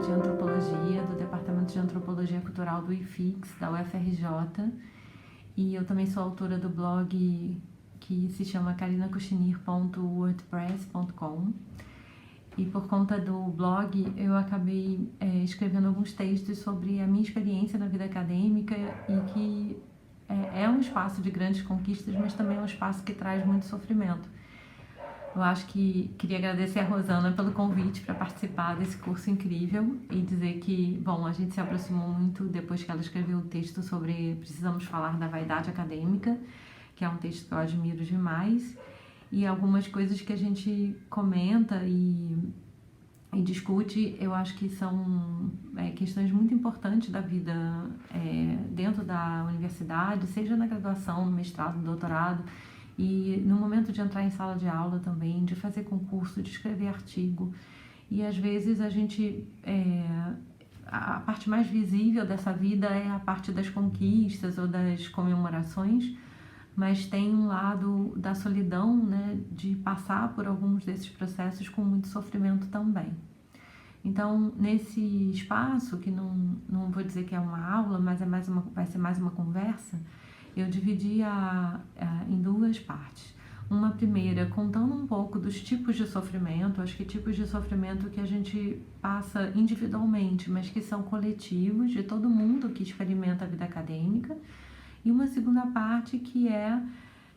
de Antropologia, do Departamento de Antropologia Cultural do IFIX, da UFRJ, e eu também sou autora do blog que se chama karinakuchinir.wordpress.com. E por conta do blog, eu acabei escrevendo alguns textos sobre a minha experiência na vida acadêmica e que é um espaço de grandes conquistas, mas também é um espaço que traz muito sofrimento. Eu acho que queria agradecer a Rosana pelo convite para participar desse curso incrível e dizer que, bom, a gente se aproximou muito depois que ela escreveu o texto sobre Precisamos Falar da Vaidade Acadêmica, que é um texto que eu admiro demais, e algumas coisas que a gente comenta e discute, eu acho que são questões muito importantes da vida dentro da universidade, seja na graduação, no mestrado, no doutorado, e no momento de entrar em sala de aula também, de fazer concurso, de escrever artigo. E às vezes a gente, a parte mais visível dessa vida é a parte das conquistas ou das comemorações, mas tem um lado da solidão, né, de passar por alguns desses processos com muito sofrimento também. Então, nesse espaço, que não vou dizer que é uma aula, mas vai ser mais uma conversa, eu dividi em duas partes. Uma primeira, contando um pouco dos tipos de sofrimento, acho que tipos de sofrimento que a gente passa individualmente, mas que são coletivos, de todo mundo que experimenta a vida acadêmica. E uma segunda parte que é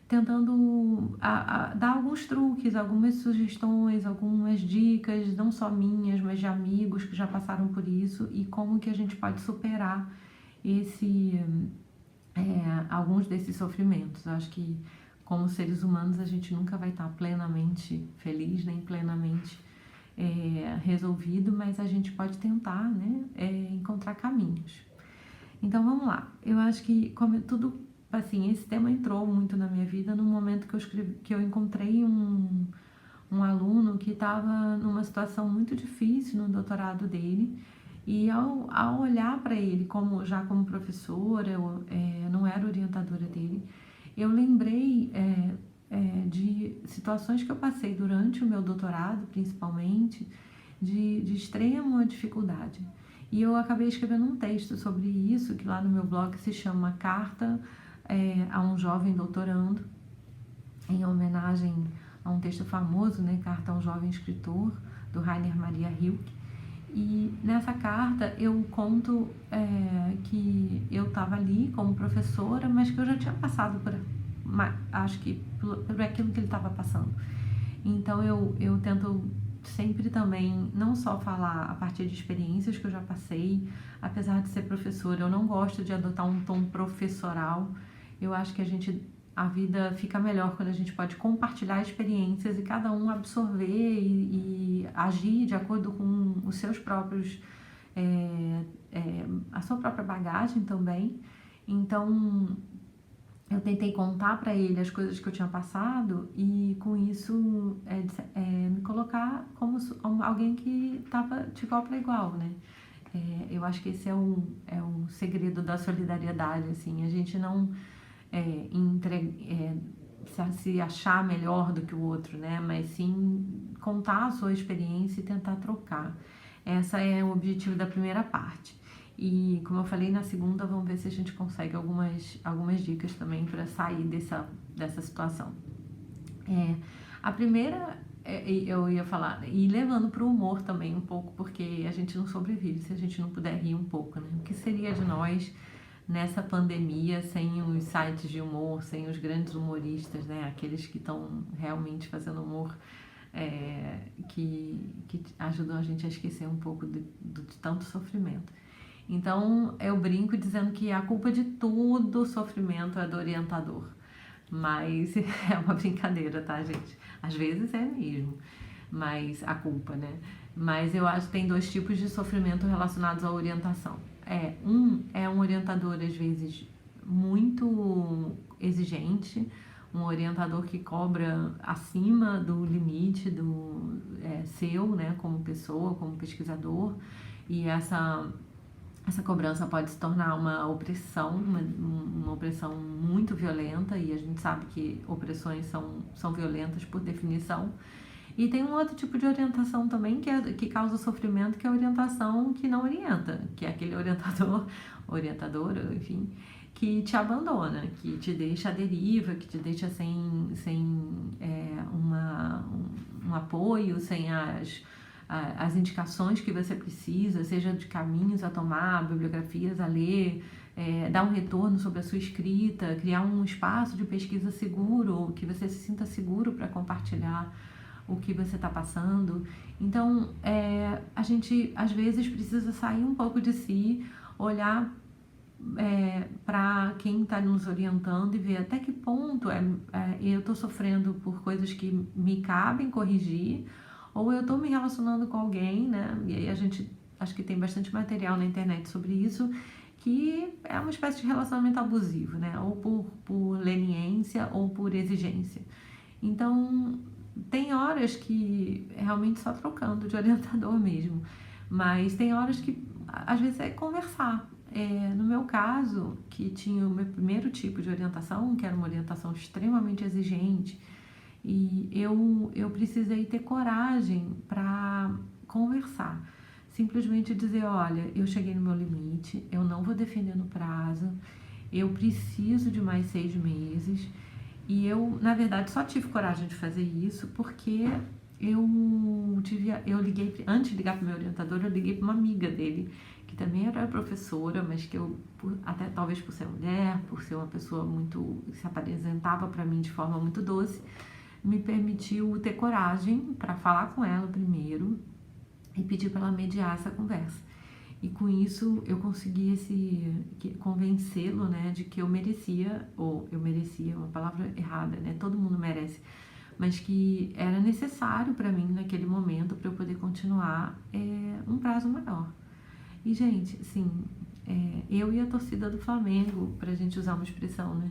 tentando dar alguns truques, algumas sugestões, algumas dicas, não só minhas, mas de amigos que já passaram por isso e como que a gente pode superar alguns desses sofrimentos. Eu acho que como seres humanos a gente nunca vai estar plenamente feliz, nem plenamente resolvido, mas a gente pode tentar, né, encontrar caminhos. Então vamos lá, eu acho que como tudo, assim, esse tema entrou muito na minha vida no momento que eu encontrei um aluno que estava numa situação muito difícil no doutorado dele, e ao olhar para ele como professora, eu não era orientadora dele, eu lembrei de situações que eu passei durante o meu doutorado, principalmente, de extrema dificuldade. E eu acabei escrevendo um texto sobre isso, que lá no meu blog se chama Carta a um Jovem Doutorando, em homenagem a um texto famoso, né, Carta a um Jovem Escritor, do Rainer Maria Rilke. E nessa carta eu conto que eu estava ali como professora, mas que eu já tinha passado por aquilo que ele estava passando. Então eu tento sempre também não só falar a partir de experiências que eu já passei, apesar de ser professora, eu não gosto de adotar um tom professoral. Eu acho que a vida fica melhor quando a gente pode compartilhar experiências e cada um absorver e agir de acordo com os seus próprios, a sua própria bagagem também. Então, eu tentei contar para ele as coisas que eu tinha passado e com isso me colocar como alguém que estava de igual para igual, né? Eu acho que esse é um segredo da solidariedade, assim, a gente não se achar melhor do que o outro, né? Mas sim contar a sua experiência e tentar trocar. Esse é o objetivo da primeira parte. E como eu falei, na segunda vamos ver se a gente consegue algumas dicas também para sair dessa situação. A primeira, eu ia falar, e levando para o humor também um pouco, porque a gente não sobrevive se a gente não puder rir um pouco, né? O que seria de nós nessa pandemia sem os sites de humor, sem os grandes humoristas, né? Aqueles que estão realmente fazendo humor que ajudam a gente a esquecer um pouco de tanto sofrimento. Então, eu brinco dizendo que a culpa de todo o sofrimento é do orientador. Mas é uma brincadeira, tá, gente? Às vezes é mesmo, mas a culpa, né? Mas eu acho que tem dois tipos de sofrimento relacionados à orientação. Um orientador, às vezes, muito exigente, um orientador que cobra acima do limite seu, né, como pessoa, como pesquisador, e essa cobrança pode se tornar uma opressão, uma opressão muito violenta, e a gente sabe que opressões são violentas por definição. E tem um outro tipo de orientação também que causa sofrimento, que é a orientação que não orienta, que é aquele orientadora, enfim, que te abandona, que te deixa à deriva, que te deixa um apoio, sem as indicações que você precisa, seja de caminhos a tomar, bibliografias a ler, dar um retorno sobre a sua escrita, criar um espaço de pesquisa seguro, que você se sinta seguro para compartilhar o que você está passando. Então, a gente às vezes precisa sair um pouco de si, olhar para quem está nos orientando e ver até que ponto eu estou sofrendo por coisas que me cabem corrigir, ou eu estou me relacionando com alguém, né? E aí a gente, acho que tem bastante material na internet sobre isso, que é uma espécie de relacionamento abusivo, né? Ou por leniência ou por exigência. Então, tem horas que realmente só trocando de orientador mesmo, mas tem horas que às vezes é conversar. No meu caso, que tinha o meu primeiro tipo de orientação, que era uma orientação extremamente exigente, e eu precisei ter coragem para conversar. Simplesmente dizer, olha, eu cheguei no meu limite, eu não vou defender no prazo, eu preciso de mais 6 meses. E eu, na verdade, só tive coragem de fazer isso porque eu liguei, antes de ligar para o meu orientador, eu liguei para uma amiga dele, que também era professora, mas que eu, até talvez por ser mulher, por ser uma pessoa muito, se apresentava para mim de forma muito doce, me permitiu ter coragem para falar com ela primeiro e pedir para ela mediar essa conversa. E com isso eu consegui convencê-lo, né, de que eu merecia, uma palavra errada, né, todo mundo merece, mas que era necessário para mim naquele momento para eu poder continuar um prazo maior. E, gente, assim, eu e a torcida do Flamengo, para a gente usar uma expressão, né,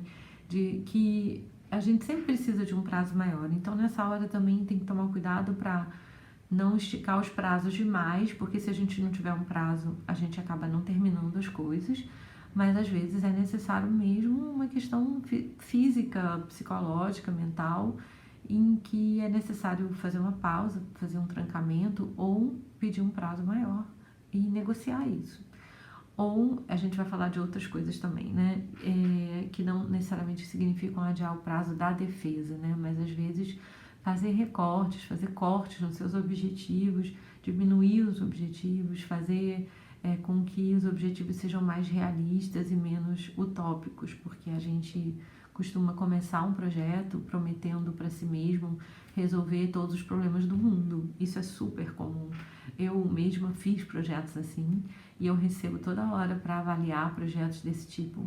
de que a gente sempre precisa de um prazo maior. Então, nessa hora também tem que tomar cuidado para não esticar os prazos demais, porque se a gente não tiver um prazo, a gente acaba não terminando as coisas, mas às vezes é necessário mesmo uma questão física, psicológica, mental, em que é necessário fazer uma pausa, fazer um trancamento ou pedir um prazo maior e negociar isso. Ou a gente vai falar de outras coisas também, né? Que não necessariamente significam adiar o prazo da defesa, né? Mas às vezes fazer recortes, fazer cortes nos seus objetivos, diminuir os objetivos, fazer com que os objetivos sejam mais realistas e menos utópicos, porque a gente costuma começar um projeto prometendo para si mesmo resolver todos os problemas do mundo. Isso é super comum. Eu mesma fiz projetos assim e eu recebo toda hora para avaliar projetos desse tipo.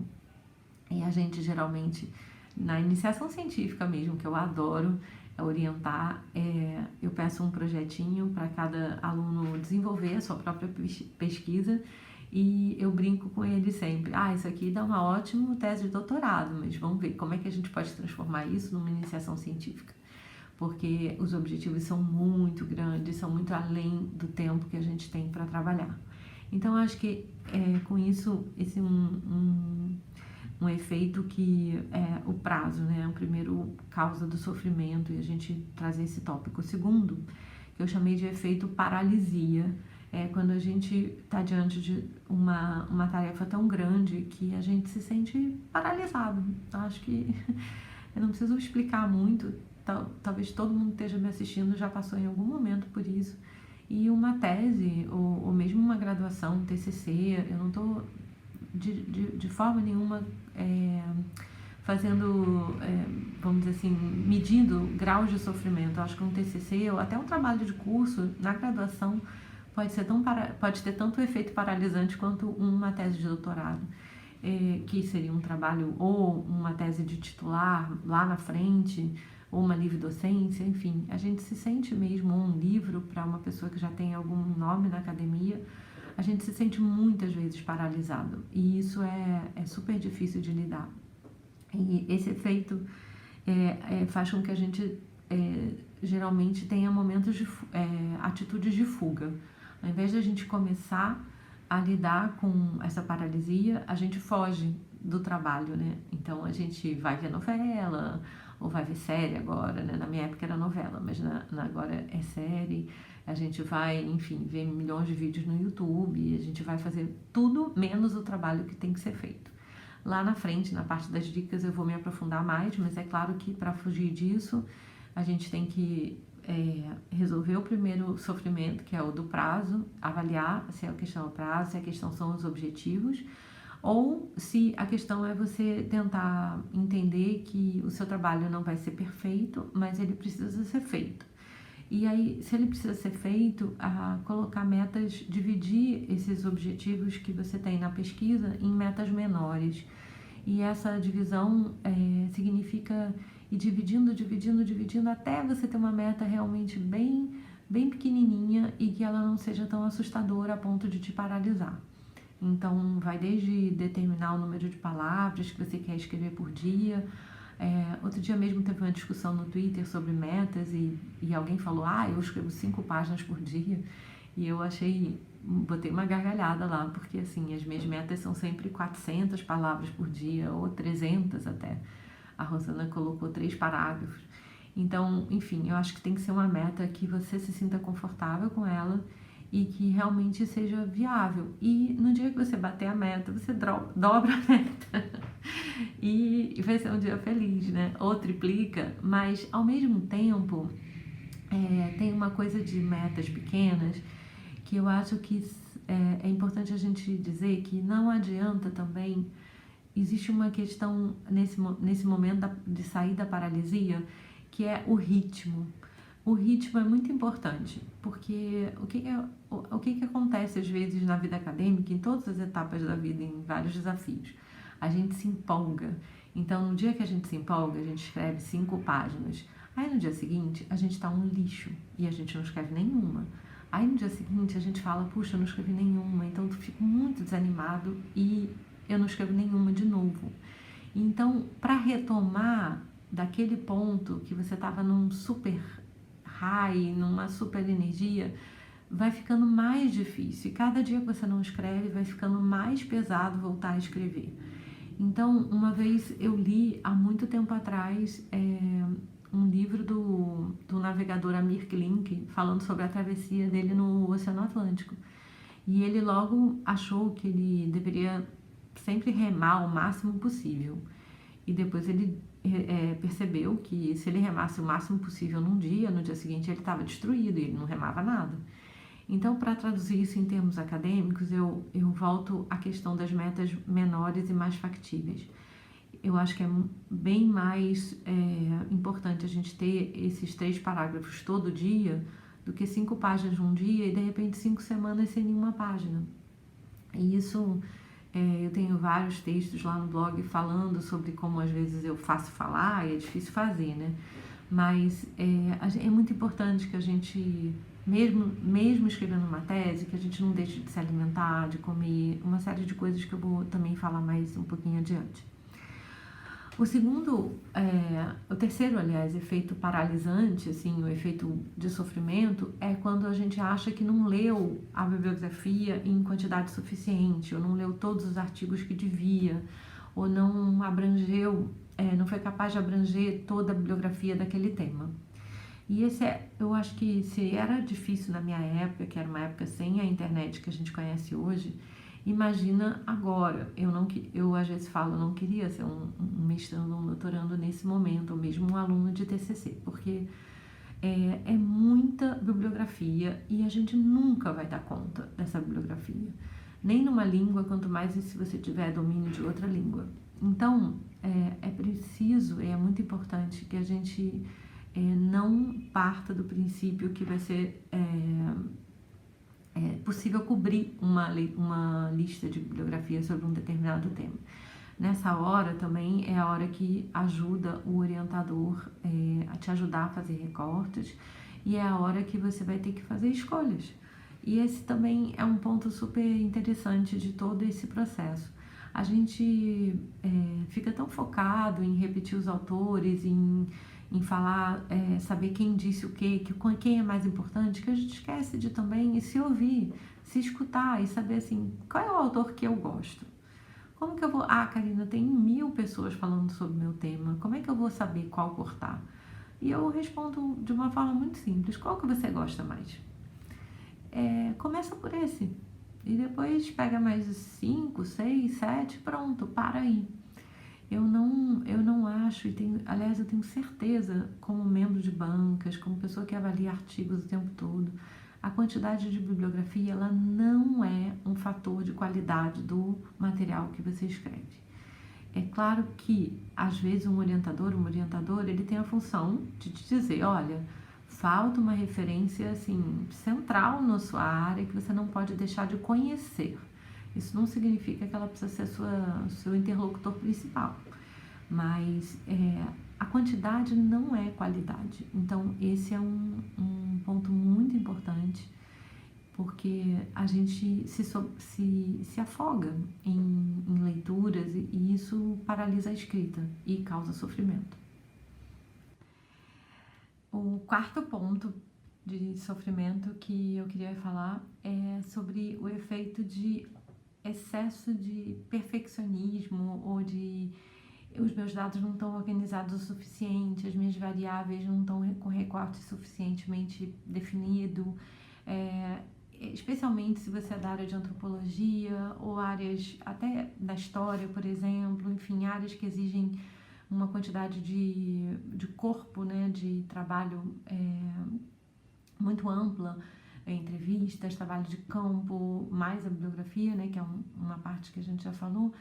E a gente geralmente, na iniciação científica mesmo, que eu adoro orientar, eu peço um projetinho para cada aluno desenvolver a sua própria pesquisa e eu brinco com ele sempre, isso aqui dá uma ótima tese de doutorado, mas vamos ver como é que a gente pode transformar isso numa iniciação científica, porque os objetivos são muito grandes, são muito além do tempo que a gente tem para trabalhar. Então, acho que com isso, esse um efeito que é o prazo, né? O primeiro, causa do sofrimento, e a gente trazer esse tópico. O segundo, que eu chamei de efeito paralisia, é quando a gente está diante de uma tarefa tão grande que a gente se sente paralisado. Acho que eu não preciso explicar muito, talvez todo mundo esteja me assistindo já passou em algum momento por isso. E uma tese, ou mesmo uma graduação, um TCC, eu não estou de forma nenhuma fazendo, vamos dizer assim, medindo graus de sofrimento. Eu acho que um TCC ou até um trabalho de curso na graduação pode ter tanto efeito paralisante quanto uma tese de doutorado, que seria um trabalho ou uma tese de titular lá na frente, ou uma livre docência, enfim. A gente se sente mesmo, ou um livro para uma pessoa que já tem algum nome na academia, a gente se sente muitas vezes paralisado, e isso é super difícil de lidar. E esse efeito faz com que a gente geralmente tenha momentos de atitudes de fuga. Ao invés de a gente começar a lidar com essa paralisia, a gente foge do trabalho, né? Então a gente vai ver novela, ou vai ver série agora, né? Na minha época era novela, mas agora é série. A gente vai, enfim, ver milhões de vídeos no YouTube, a gente vai fazer tudo menos o trabalho que tem que ser feito. Lá na frente, na parte das dicas, eu vou me aprofundar mais, mas é claro que para fugir disso, a gente tem que resolver o primeiro sofrimento, que é o do prazo, avaliar se a questão é o prazo, se a questão são os objetivos, ou se a questão é você tentar entender que o seu trabalho não vai ser perfeito, mas ele precisa ser feito. E aí, se ele precisa ser feito, colocar metas, dividir esses objetivos que você tem na pesquisa em metas menores. E essa divisão significa ir dividindo até você ter uma meta realmente bem pequenininha e que ela não seja tão assustadora a ponto de te paralisar. Então, vai desde determinar o número de palavras que você quer escrever por dia. Outro dia mesmo teve uma discussão no Twitter sobre metas e alguém falou, eu escrevo 5 páginas por dia. E eu botei uma gargalhada lá, porque assim, as minhas metas são sempre 400 palavras por dia, ou 300 até. A Rosana colocou 3 parágrafos. Então, enfim, eu acho que tem que ser uma meta que você se sinta confortável com ela e que realmente seja viável. E no dia que você bater a meta, você dobra a meta. E vai ser um dia feliz, né? Ou triplica, mas ao mesmo tempo tem uma coisa de metas pequenas que eu acho que é importante a gente dizer que não adianta também. Existe uma questão nesse momento de sair da paralisia, que é o ritmo. O ritmo é muito importante, porque o que acontece às vezes na vida acadêmica, em todas as etapas da vida, em vários desafios? A gente se empolga. Então, no dia que a gente se empolga, a gente escreve 5 páginas. Aí, no dia seguinte, a gente tá um lixo e a gente não escreve nenhuma. Aí, no dia seguinte, a gente fala, puxa, eu não escrevi nenhuma, então eu fico muito desanimado e eu não escrevo nenhuma de novo. Então, para retomar daquele ponto que você estava num super high, numa super energia, vai ficando mais difícil. E cada dia que você não escreve, vai ficando mais pesado voltar a escrever. Então, uma vez eu li, há muito tempo atrás, um livro do navegador Amir Klink, falando sobre a travessia dele no Oceano Atlântico. E ele logo achou que ele deveria sempre remar o máximo possível. E depois ele percebeu que se ele remasse o máximo possível num dia, no dia seguinte ele estava destruído e ele não remava nada. Então, para traduzir isso em termos acadêmicos, eu volto à questão das metas menores e mais factíveis. Eu acho que é bem mais importante a gente ter esses 3 parágrafos todo dia do que 5 páginas um dia e, de repente, 5 semanas sem nenhuma página. E isso, eu tenho vários textos lá no blog falando sobre como, às vezes, eu faço falar e é difícil fazer, né? Mas é muito importante que a gente, mesmo escrevendo uma tese, que a gente não deixe de se alimentar, de comer, uma série de coisas que eu vou também falar mais um pouquinho adiante. O terceiro, aliás, efeito paralisante, assim, o efeito de sofrimento, é quando a gente acha que não leu a bibliografia em quantidade suficiente, ou não leu todos os artigos que devia, ou não abrangeu, não foi capaz de abranger toda a bibliografia daquele tema. E eu acho que se era difícil na minha época, que era uma época sem a internet que a gente conhece hoje, imagina agora. Eu às vezes falo, eu não queria ser um mestrando ou um doutorando nesse momento, ou mesmo um aluno de TCC, porque é muita bibliografia e a gente nunca vai dar conta dessa bibliografia. Nem numa língua, quanto mais se você tiver domínio de outra língua. Então, é preciso, é muito importante que a gente não parta do princípio que vai ser possível cobrir uma lista de bibliografia sobre um determinado tema. Nessa hora também é a hora que ajuda o orientador a te ajudar a fazer recortes e é a hora que você vai ter que fazer escolhas. E esse também é um ponto super interessante de todo esse processo. A gente fica tão focado em repetir os autores, em falar, saber quem disse o quê, quem é mais importante, que a gente esquece de também se ouvir, se escutar e saber assim, qual é o autor que eu gosto? Como que eu vou... Ah, Karina, tem 1000 pessoas falando sobre o meu tema, como é que eu vou saber qual cortar? E eu respondo de uma forma muito simples, qual que você gosta mais? Começa por esse, e depois pega mais 5, 6, 7, pronto, para aí. Eu não acho, aliás, eu tenho certeza, como membro de bancas, como pessoa que avalia artigos o tempo todo, a quantidade de bibliografia, ela não é um fator de qualidade do material que você escreve. É claro que, às vezes, um orientador, ele tem a função de te dizer, olha, falta uma referência, assim, central na sua área que você não pode deixar de conhecer. Isso não significa que ela precisa ser seu interlocutor principal, mas a quantidade não é qualidade. Então, esse é um ponto muito importante, porque a gente se afoga em leituras e isso paralisa a escrita e causa sofrimento. O quarto ponto de sofrimento que eu queria falar é sobre o efeito de excesso de perfeccionismo ou de os meus dados não estão organizados o suficiente, as minhas variáveis não estão com recorte suficientemente definido, especialmente se você é da área de antropologia ou áreas até da história, por exemplo, enfim, áreas que exigem uma quantidade de corpo, né, de trabalho muito ampla, entrevistas, trabalho de campo, mais a bibliografia, né, que é uma parte que a gente já falou,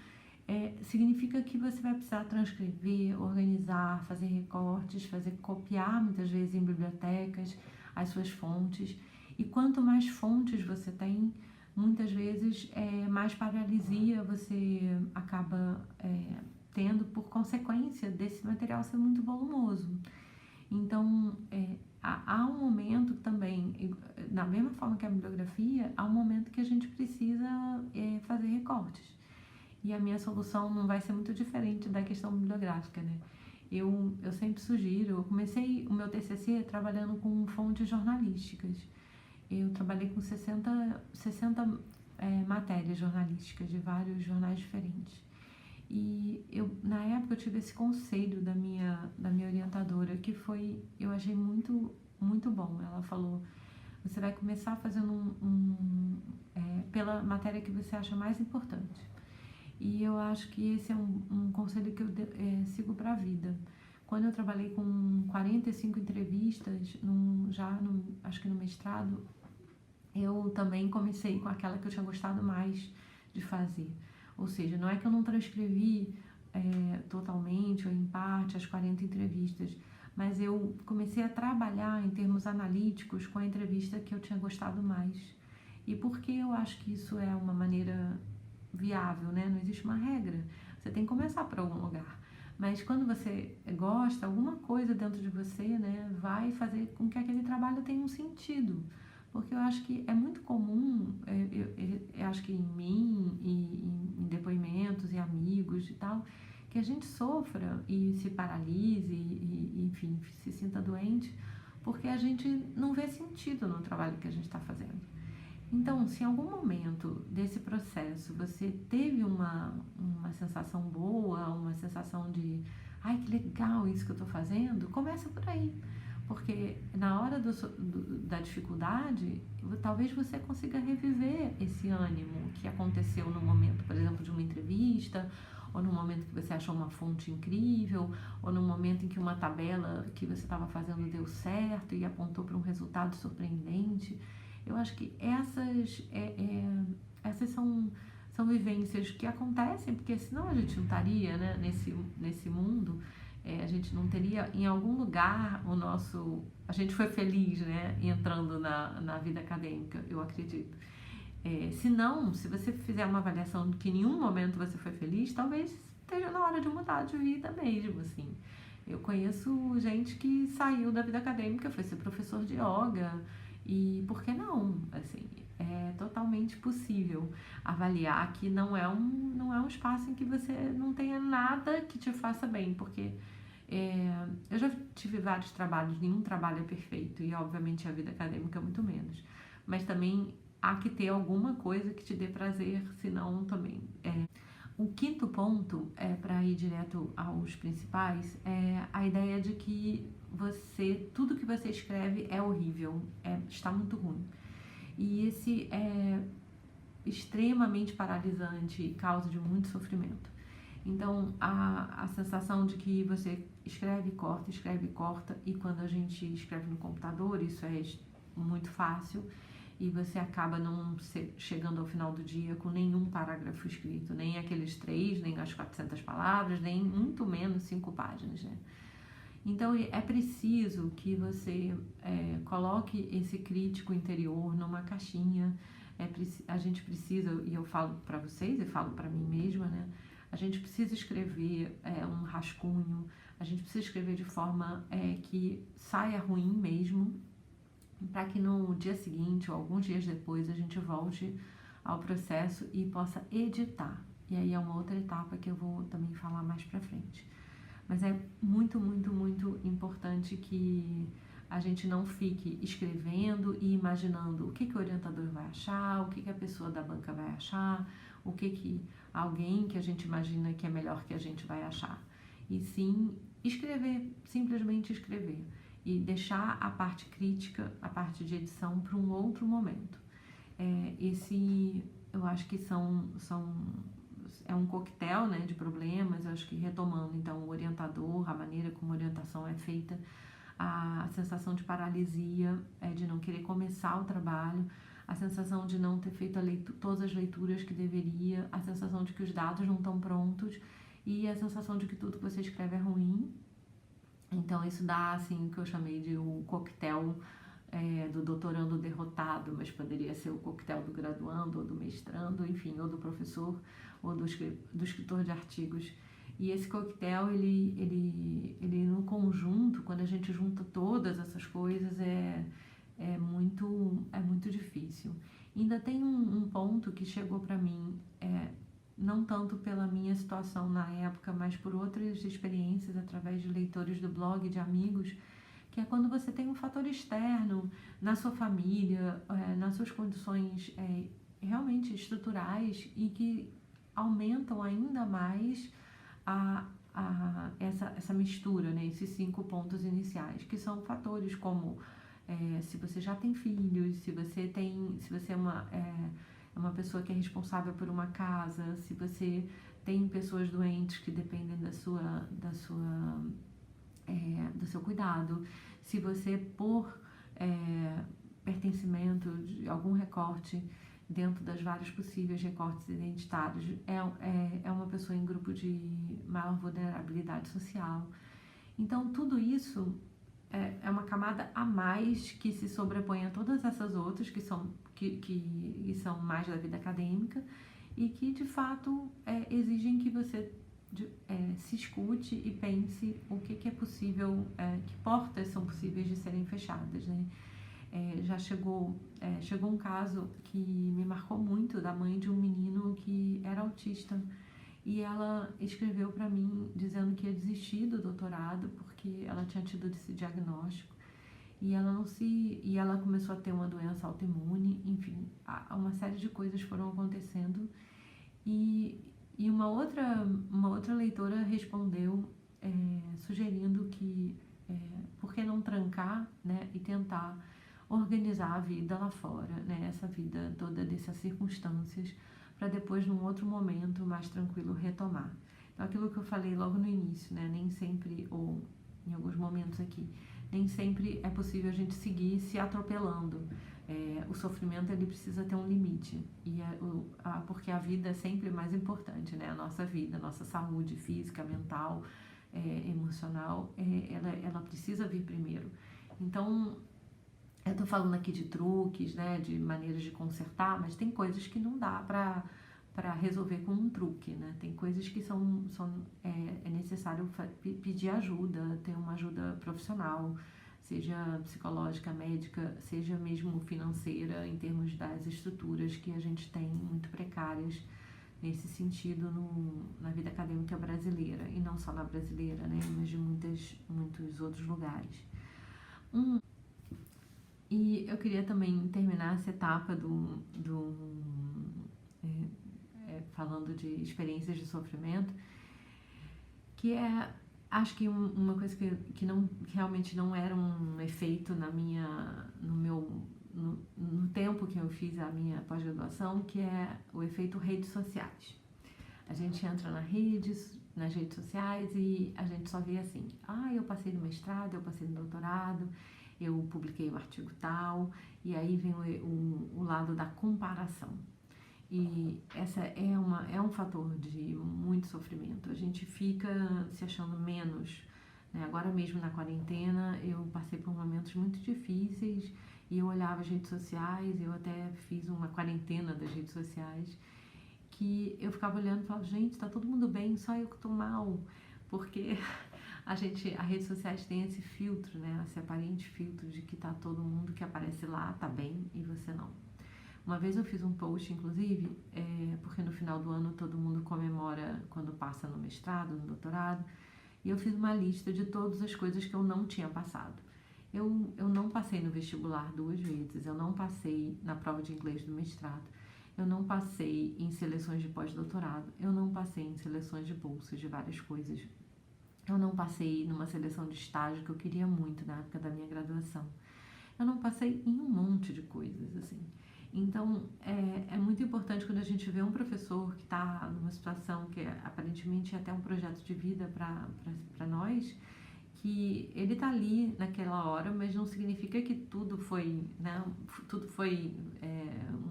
significa que você vai precisar transcrever, organizar, fazer recortes, copiar muitas vezes em bibliotecas as suas fontes. E quanto mais fontes você tem, muitas vezes mais paralisia você acaba tendo por consequência desse material ser muito volumoso. Então, há um momento também, na mesma forma que a bibliografia, há um momento que a gente precisa fazer recortes. E a minha solução não vai ser muito diferente da questão bibliográfica, né? Eu sempre sugiro, eu comecei o meu TCC trabalhando com fontes jornalísticas. Eu trabalhei com 60 matérias jornalísticas de vários jornais diferentes. E na época eu tive esse conselho da minha orientadora, que eu achei muito, muito bom. Ela falou, você vai começar fazendo pela matéria que você acha mais importante. E eu acho que esse é um conselho que eu sigo para a vida. Quando eu trabalhei com 45 entrevistas, acho que no mestrado, eu também comecei com aquela que eu tinha gostado mais de fazer. Ou seja, não é que eu não transcrevi totalmente ou em parte as 40 entrevistas, mas eu comecei a trabalhar em termos analíticos com a entrevista que eu tinha gostado mais. E por que eu acho que isso é uma maneira viável, né? Não existe uma regra, você tem que começar por algum lugar. Mas quando você gosta, alguma coisa dentro de você, né, vai fazer com que aquele trabalho tenha um sentido. Porque eu acho que é muito comum, eu acho que em mim, e em depoimentos e amigos e tal, que a gente sofra e se paralise, enfim, se sinta doente, porque a gente não vê sentido no trabalho que a gente está fazendo. Então, se em algum momento desse processo você teve uma sensação boa, uma sensação de ai, que legal isso que eu estou fazendo, começa por aí. Porque na hora da dificuldade, talvez você consiga reviver esse ânimo que aconteceu no momento, por exemplo, de uma entrevista, ou no momento que você achou uma fonte incrível, ou no momento em que uma tabela que você estava fazendo deu certo e apontou para um resultado surpreendente. Eu acho que essas são vivências que acontecem, porque senão a gente não estaria, né, nesse mundo, a gente não teria em algum lugar a gente foi feliz, né, entrando na vida acadêmica, eu acredito. Se você fizer uma avaliação de que em nenhum momento você foi feliz, talvez esteja na hora de mudar de vida mesmo, assim. Eu conheço gente que saiu da vida acadêmica, foi ser professor de yoga, e por que não? Assim, é totalmente possível avaliar que não é um espaço em que você não tenha nada que te faça bem, porque eu já tive vários trabalhos, nenhum trabalho é perfeito, e obviamente a vida acadêmica muito menos, mas também há que ter alguma coisa que te dê prazer, senão também O quinto ponto, para ir direto aos principais, é a ideia de que tudo que você escreve é horrível, está muito ruim. E esse é extremamente paralisante e causa de muito sofrimento. Então, a sensação de que você escreve e corta, e quando a gente escreve no computador, isso é muito fácil, e você acaba não chegando ao final do dia com nenhum parágrafo escrito, nem aqueles 3, nem as 400 palavras, nem muito menos 5 páginas, né? Então, é preciso que você coloque esse crítico interior numa caixinha. A gente precisa, e eu falo para vocês e falo para mim mesma, né? A gente precisa escrever um rascunho, a gente precisa escrever de forma que saia ruim mesmo, para que no dia seguinte ou alguns dias depois a gente volte ao processo e possa editar. E aí é uma outra etapa que eu vou também falar mais para frente. Mas é muito, muito, muito importante que a gente não fique escrevendo e imaginando o que o orientador vai achar, o que a pessoa da banca vai achar, o que alguém que a gente imagina que é melhor que a gente vai achar. E sim, escrever, simplesmente escrever. E deixar a parte crítica, a parte de edição, para um outro momento. Eu acho que é um coquetel, né, de problemas. Eu acho que retomando, então, o orientador, a maneira como a orientação é feita, a sensação de paralisia, de não querer começar o trabalho, a sensação de não ter feito todas as leituras que deveria, a sensação de que os dados não estão prontos e a sensação de que tudo que você escreve é ruim. Então, isso dá, assim, o que eu chamei de o coquetel do doutorando derrotado, mas poderia ser o coquetel do graduando, ou do mestrando, enfim, ou do professor, ou do escritor de artigos. E esse coquetel, ele no conjunto, quando a gente junta todas essas coisas, é muito difícil. Ainda tem um ponto que chegou para mim, não tanto pela minha situação na época, mas por outras experiências através de leitores do blog, de amigos, que é quando você tem um fator externo na sua família, nas suas condições realmente estruturais e que aumentam ainda mais essa mistura, né? Esses 5 pontos iniciais, que são fatores como se você já tem filhos, se você é uma pessoa que é responsável por uma casa, se você tem pessoas doentes que dependem do seu cuidado, se você, por pertencimento de algum recorte dentro das vários possíveis recortes identitários, é uma pessoa em grupo de maior vulnerabilidade social. Então, tudo isso é uma camada a mais que se sobrepõe a todas essas outras que são mais da vida acadêmica e que, de fato, exigem que você se escute e pense o que é possível, que portas são possíveis de serem fechadas, né? Já chegou um caso que me marcou muito, da mãe de um menino que era autista, e ela escreveu para mim dizendo que ia desistir do doutorado porque ela tinha tido esse diagnóstico e ela começou a ter uma doença autoimune. Enfim, uma série de coisas foram acontecendo e uma outra leitora respondeu sugerindo que por que não trancar, né, e tentar organizar a vida lá fora, né, essa vida toda dessas circunstâncias, para depois, num outro momento mais tranquilo, retomar. Então, aquilo que eu falei logo no início, né, nem sempre, ou em alguns momentos aqui, nem sempre é possível a gente seguir se atropelando. O sofrimento, ele precisa ter um limite, porque a vida é sempre mais importante, né? A nossa vida, a nossa saúde física, mental, emocional, ela precisa vir primeiro. Então, eu tô falando aqui de truques, né, de maneiras de consertar, mas tem coisas que não dá para resolver com um truque, né? Tem coisas que é necessário pedir ajuda, ter uma ajuda profissional, seja psicológica, médica, seja mesmo financeira, em termos das estruturas que a gente tem muito precárias nesse sentido na vida acadêmica brasileira, e não só na brasileira, né, mas de muitos outros lugares. E eu queria também terminar essa etapa falando de experiências de sofrimento, que acho que uma coisa que realmente não era um efeito no tempo que eu fiz a minha pós-graduação, que é o efeito redes sociais. A gente entra nas redes sociais e a gente só vê assim, eu passei no mestrado, eu passei no doutorado, eu publiquei o artigo tal, e aí vem o lado da comparação. E essa é um fator de muito sofrimento. A gente fica se achando menos, né? Agora mesmo na quarentena eu passei por momentos muito difíceis e eu olhava as redes sociais, eu até fiz uma quarentena das redes sociais, que eu ficava olhando e falava, gente, tá todo mundo bem, só eu que tô mal, porque as redes sociais têm esse filtro, né? Esse aparente filtro de que tá todo mundo que aparece lá tá bem e você não. Uma vez eu fiz um post, inclusive, porque no final do ano todo mundo comemora quando passa no mestrado, no doutorado, e eu fiz uma lista de todas as coisas que eu não tinha passado. Eu não passei no vestibular 2 vezes, eu não passei na prova de inglês do mestrado, eu não passei em seleções de pós-doutorado, eu não passei em seleções de bolsas de várias coisas, eu não passei numa seleção de estágio que eu queria muito na época da minha graduação, eu não passei em um monte de coisas, assim. Então, é muito importante quando a gente vê um professor que está numa situação que aparentemente é até um projeto de vida para nós, que ele está ali naquela hora, mas não significa que tudo foi, né,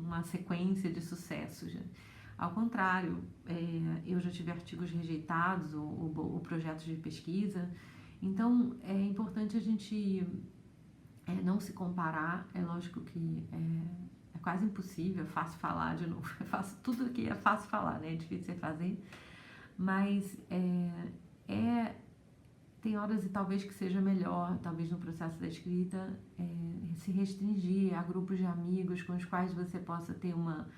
uma sequência de sucessos. Ao contrário, eu já tive artigos rejeitados ou projetos de pesquisa. Então, é importante a gente não se comparar. É lógico que é quase impossível, é fácil falar de novo, tudo que é fácil falar, né? É difícil fazer, mas tem horas e talvez que seja melhor, talvez no processo da escrita, se restringir a grupos de amigos com os quais você possa ter uma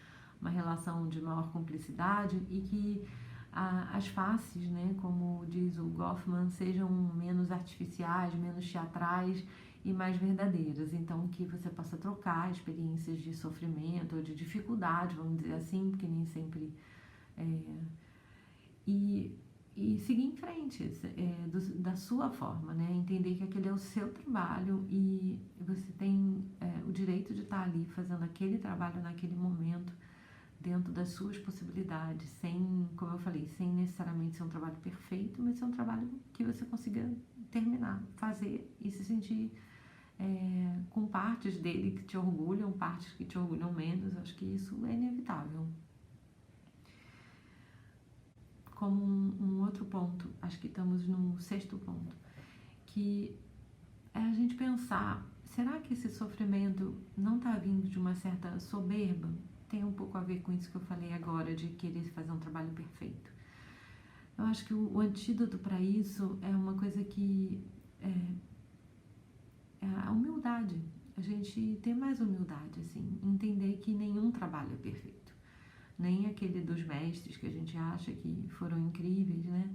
relação de maior cumplicidade e que as faces, né, como diz o Goffman, sejam menos artificiais, menos teatrais e mais verdadeiras. Então, que você possa trocar experiências de sofrimento ou de dificuldade, vamos dizer assim, porque nem sempre... E seguir em frente, da sua forma, né? Entender que aquele é o seu trabalho e você tem o direito de estar ali fazendo aquele trabalho naquele momento, dentro das suas possibilidades, sem, como eu falei, sem necessariamente ser um trabalho perfeito, mas ser um trabalho que você consiga terminar, fazer e se sentir com partes dele que te orgulham, partes que te orgulham menos. Acho que isso é inevitável. Como um outro ponto, acho que estamos no 6º ponto, que é a gente pensar, será que esse sofrimento não está vindo de uma certa soberba? Tem um pouco a ver com isso que eu falei agora, de querer fazer um trabalho perfeito. Eu acho que o antídoto para isso é uma coisa que é a humildade. A gente ter mais humildade, assim, entender que nenhum trabalho é perfeito. Nem aquele dos mestres que a gente acha que foram incríveis, né?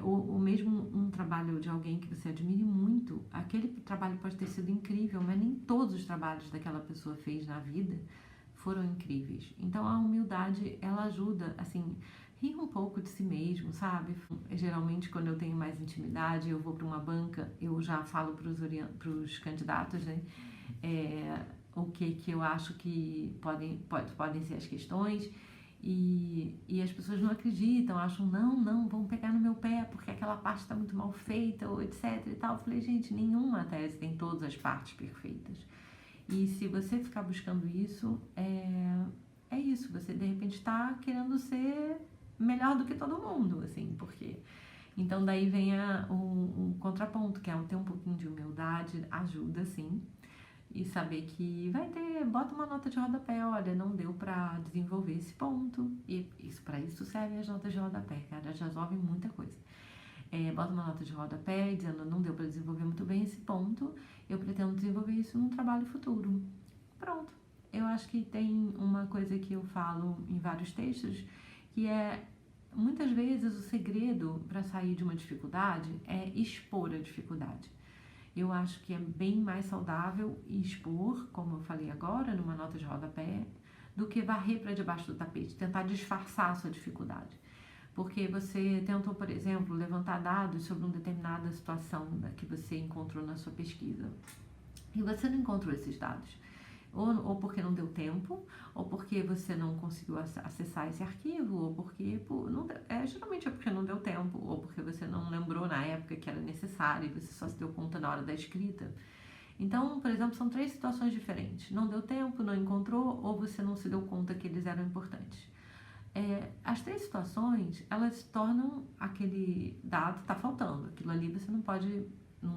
Ou mesmo um trabalho de alguém que você admire muito, aquele trabalho pode ter sido incrível, mas nem todos os trabalhos daquela pessoa fez na vida foram incríveis. Então a humildade, ela ajuda, assim, rir um pouco de si mesmo, sabe? Geralmente quando eu tenho mais intimidade, eu vou para uma banca, eu já falo para os candidatos, né? O que eu acho que podem ser as questões e as pessoas não acreditam, acham, não, vão pegar no meu pé porque aquela parte está muito mal feita, ou etc e tal. Eu falei, gente, nenhuma tese tem todas as partes perfeitas. E se você ficar buscando isso, é isso, você de repente está querendo ser melhor do que todo mundo, assim, porque... Então daí vem o contraponto, que é ter um pouquinho de humildade, ajuda, sim. E saber que bota uma nota de rodapé, olha, não deu para desenvolver esse ponto. E para isso servem as notas de rodapé, cara, já resolvem muita coisa. Bota uma nota de rodapé dizendo, não deu para desenvolver muito bem esse ponto, eu pretendo desenvolver isso num trabalho futuro. Pronto. Eu acho que tem uma coisa que eu falo em vários textos, que muitas vezes o segredo para sair de uma dificuldade é expor a dificuldade. Eu acho que é bem mais saudável expor, como eu falei agora, numa nota de rodapé, do que varrer para debaixo do tapete, tentar disfarçar a sua dificuldade. Porque você tentou, por exemplo, levantar dados sobre uma determinada situação que você encontrou na sua pesquisa e você não encontrou esses dados. Ou porque não deu tempo, ou porque você não conseguiu acessar esse arquivo, ou porque geralmente é porque não deu tempo, ou porque você não lembrou na época que era necessário e você só se deu conta na hora da escrita. Então, por exemplo, são 3 situações diferentes. Não deu tempo, não encontrou, ou você não se deu conta que eles eram importantes. As 3 situações, elas tornam aquele dado tá faltando. Aquilo ali você não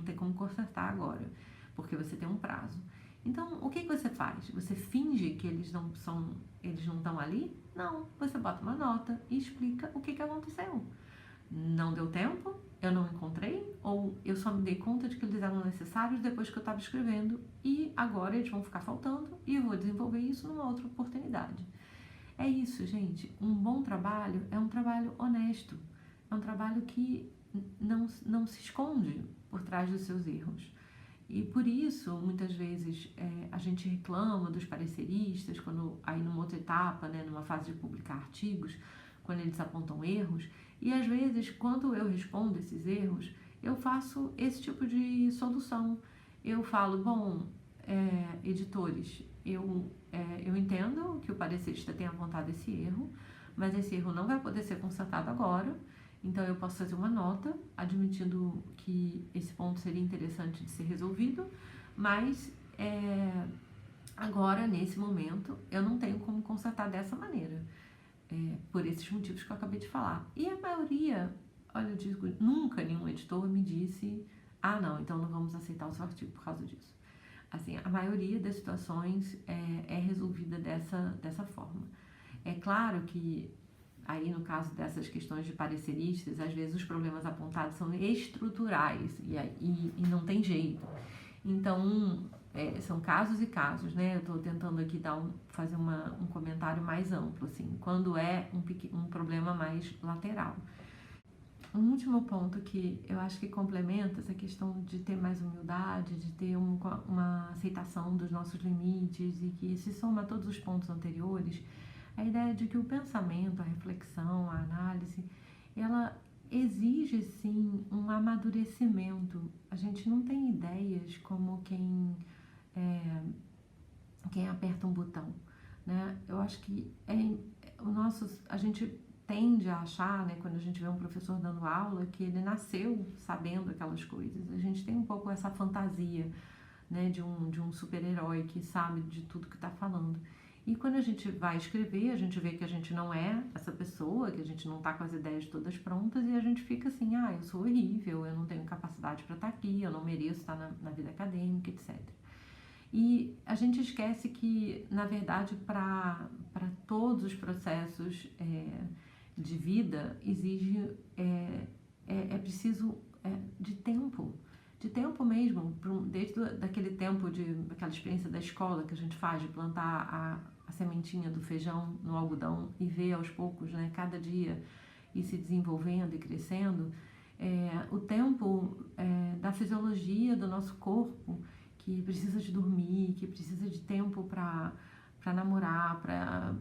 tem como consertar agora, porque você tem um prazo. Então, o que você faz? Você finge que eles não estão ali? Não, você bota uma nota e explica o que aconteceu. Não deu tempo, eu não encontrei, ou eu só me dei conta de que eles eram necessários depois que eu estava escrevendo e agora eles vão ficar faltando e eu vou desenvolver isso numa outra oportunidade. É isso, gente. Um bom trabalho é um trabalho honesto, é um trabalho que não se esconde por trás dos seus erros. E por isso, muitas vezes, a gente reclama dos pareceristas, quando aí numa outra etapa, né, numa fase de publicar artigos, quando eles apontam erros, e às vezes, quando eu respondo esses erros, eu faço esse tipo de solução. Eu falo, bom, editores, eu entendo que o parecerista tenha apontado esse erro, mas esse erro não vai poder ser consertado agora, então eu posso fazer uma nota admitindo que esse ponto seria interessante de ser resolvido, mas agora, nesse momento, eu não tenho como consertar dessa maneira, por esses motivos que eu acabei de falar. E a maioria, olha, eu digo, nunca nenhum editor me disse, não, então não vamos aceitar o seu artigo por causa disso. Assim, a maioria das situações é resolvida dessa forma. É claro que aí no caso dessas questões de pareceristas, às vezes os problemas apontados são estruturais e não tem jeito. Então, são casos e casos, né? Eu estou tentando aqui fazer um comentário mais amplo, assim, quando é um problema mais lateral. Um último ponto que eu acho que complementa essa questão de ter mais humildade, de ter uma aceitação dos nossos limites e que se soma a todos os pontos anteriores, a ideia de que o pensamento, a reflexão, a análise, ela exige sim um amadurecimento. A gente não tem ideias como quem aperta um botão, né? Eu acho que a gente tende a achar, né, quando a gente vê um professor dando aula, que ele nasceu sabendo aquelas coisas. A gente tem um pouco essa fantasia, né, de um super-herói que sabe de tudo que está falando. E quando a gente vai escrever, a gente vê que a gente não é essa pessoa, que a gente não está com as ideias todas prontas e a gente fica assim, eu sou horrível, eu não tenho capacidade para estar aqui, eu não mereço estar na vida acadêmica, etc. E a gente esquece que, na verdade, para todos os processos de vida, exige, é preciso de tempo mesmo, desde daquele tempo, daquela experiência da escola que a gente faz de plantar a sementinha do feijão no algodão e ver aos poucos, né, cada dia ir se desenvolvendo e crescendo, o tempo da fisiologia do nosso corpo, que precisa de dormir, que precisa de tempo para namorar,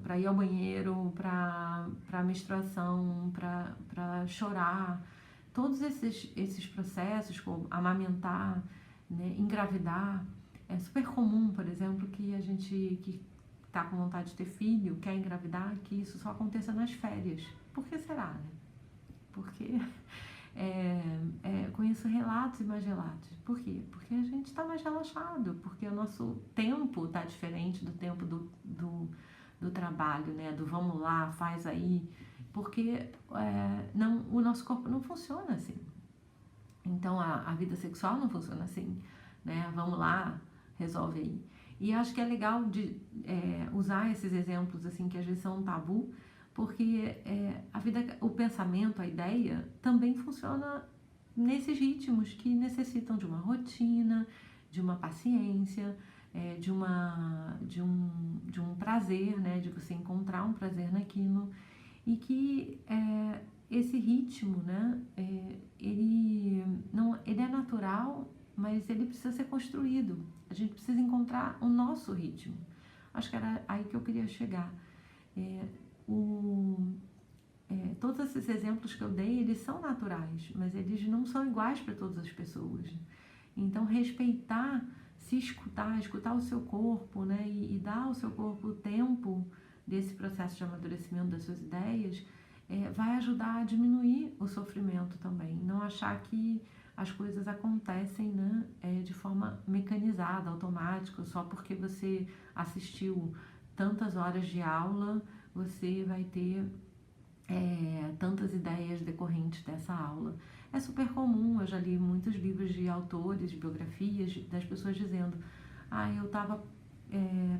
para ir ao banheiro, para menstruação, para chorar. Todos esses processos, como amamentar, né, engravidar, é super comum, por exemplo, que a gente que está com vontade de ter filho, quer engravidar, que isso só aconteça nas férias. Por que será, né? Porque conheço relatos e mais relatos. Por quê? Porque a gente está mais relaxado, porque o nosso tempo está diferente do tempo do trabalho, né? Do vamos lá, faz aí, porque o nosso corpo não funciona assim. Então a vida sexual não funciona assim, né? Vamos lá, resolve aí. E acho que é legal de usar esses exemplos assim que às vezes são um tabu, porque o pensamento, a ideia também funciona nesses ritmos que necessitam de uma rotina, de uma paciência, de um prazer, né, de você encontrar um prazer naquilo, e que esse ritmo, né, ele é natural, mas ele precisa ser construído. A gente precisa encontrar o nosso ritmo. acho que era aí que eu queria chegar. Todos esses exemplos que eu dei, eles são naturais, mas eles não são iguais para todas as pessoas. Então, respeitar, se escutar o seu corpo, né, e dar ao seu corpo o tempo desse processo de amadurecimento das suas ideias, vai ajudar a diminuir o sofrimento também. Não achar que as coisas acontecem, né, de forma mecanizada, automática, só porque você assistiu tantas horas de aula, você vai ter tantas ideias decorrentes dessa aula. É super comum, eu já li muitos livros de autores, de biografias, das pessoas dizendo: eu estava